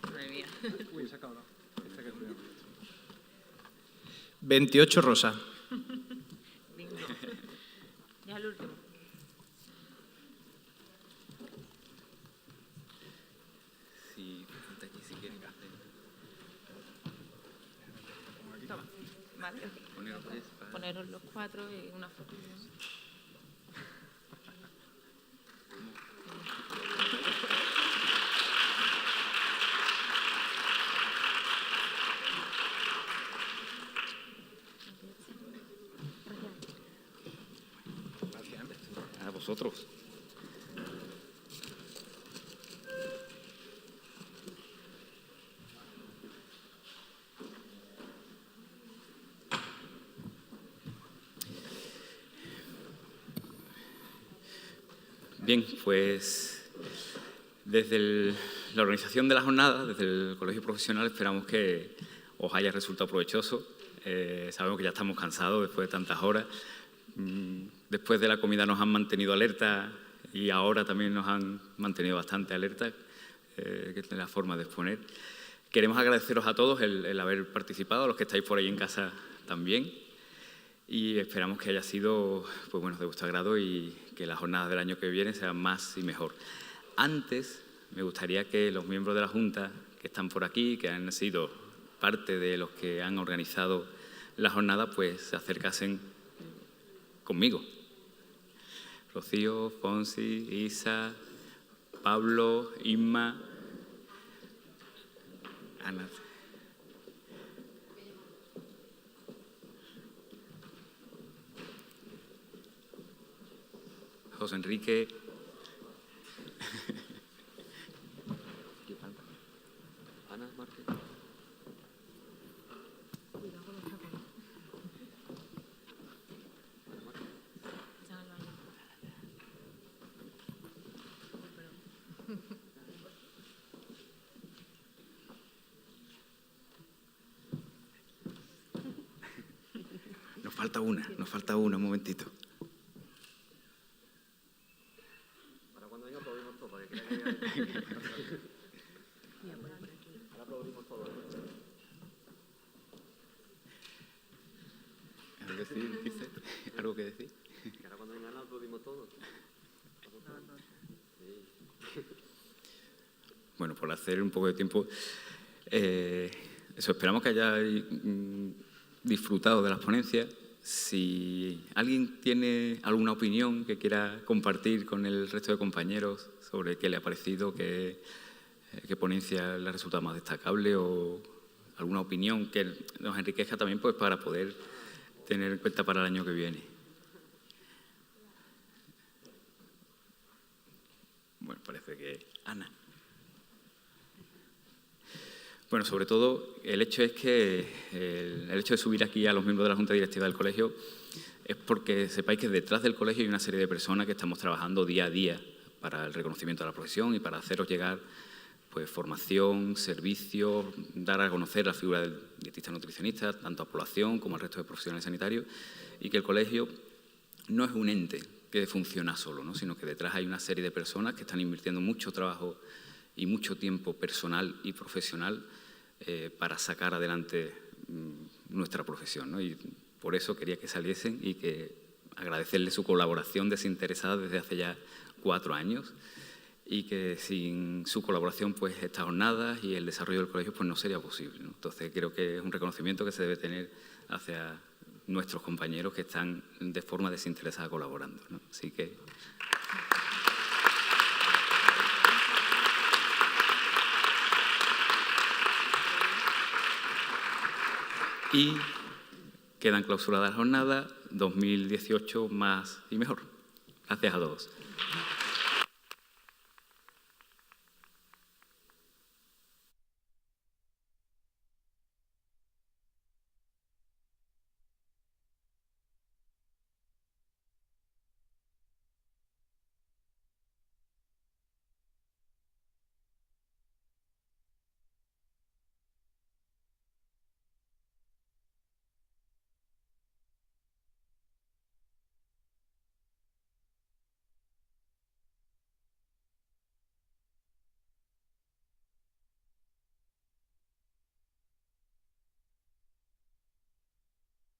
Madre mía. 28 rosa. Bingo. Ya el último. Sí, ponte aquí si quieres. Toma. Vale. Poneros pues, Poneros los 4 y una foto. a vosotros. Bien, pues desde la organización de la jornada, desde el Colegio Profesional, esperamos que os haya resultado provechoso. Sabemos que ya estamos cansados después de tantas horas. Después de la comida nos han mantenido alerta y ahora también nos han mantenido bastante alerta, que es la forma de exponer. Queremos agradeceros a todos el haber participado, a los que estáis por ahí en casa también. Y esperamos que haya sido pues bueno, de vuestro agrado y que las jornadas del año que viene sean más y mejor. Antes, me gustaría que los miembros de la Junta que están por aquí, que han sido parte de los que han organizado la jornada, pues se acercasen conmigo. Rocío, Fonsi, Isa, Pablo, Inma, Ana. José Enrique. Ana Márquez. Nos falta una, un momentito. Para cuando venga aplaudimos todos, para que crean que ahora aplaudimos todos. ¿Algo que decir? Que ahora cuando venga aplaudimos todos. Sí. Bueno, por hacer un poco de tiempo, eso, esperamos que hayáis disfrutado de las ponencias. Si alguien tiene alguna opinión que quiera compartir con el resto de compañeros sobre qué le ha parecido, qué ponencia le ha resultado más destacable o alguna opinión que nos enriquezca también pues, para poder tener en cuenta para el año que viene. Bueno, parece que Ana. Bueno, sobre todo el hecho es que el hecho de subir aquí a los miembros de la Junta Directiva del colegio es porque sepáis que detrás del colegio hay una serie de personas que estamos trabajando día a día para el reconocimiento de la profesión y para haceros llegar pues, formación, servicios, dar a conocer la figura del dietista nutricionista, tanto a población como al resto de profesionales sanitarios, y que el colegio no es un ente que funciona solo, ¿no? Sino que detrás hay una serie de personas que están invirtiendo mucho trabajo y mucho tiempo personal y profesional para sacar adelante nuestra profesión, ¿no? Y por eso quería que saliesen y que agradecerles su colaboración desinteresada desde hace ya 4 años y que sin su colaboración pues estas jornadas y el desarrollo del colegio pues no sería posible, ¿no? Entonces creo que es un reconocimiento que se debe tener hacia nuestros compañeros que están de forma desinteresada colaborando, ¿no? Así que... Y quedan clausuradas las jornadas 2018 más y mejor. Gracias a todos.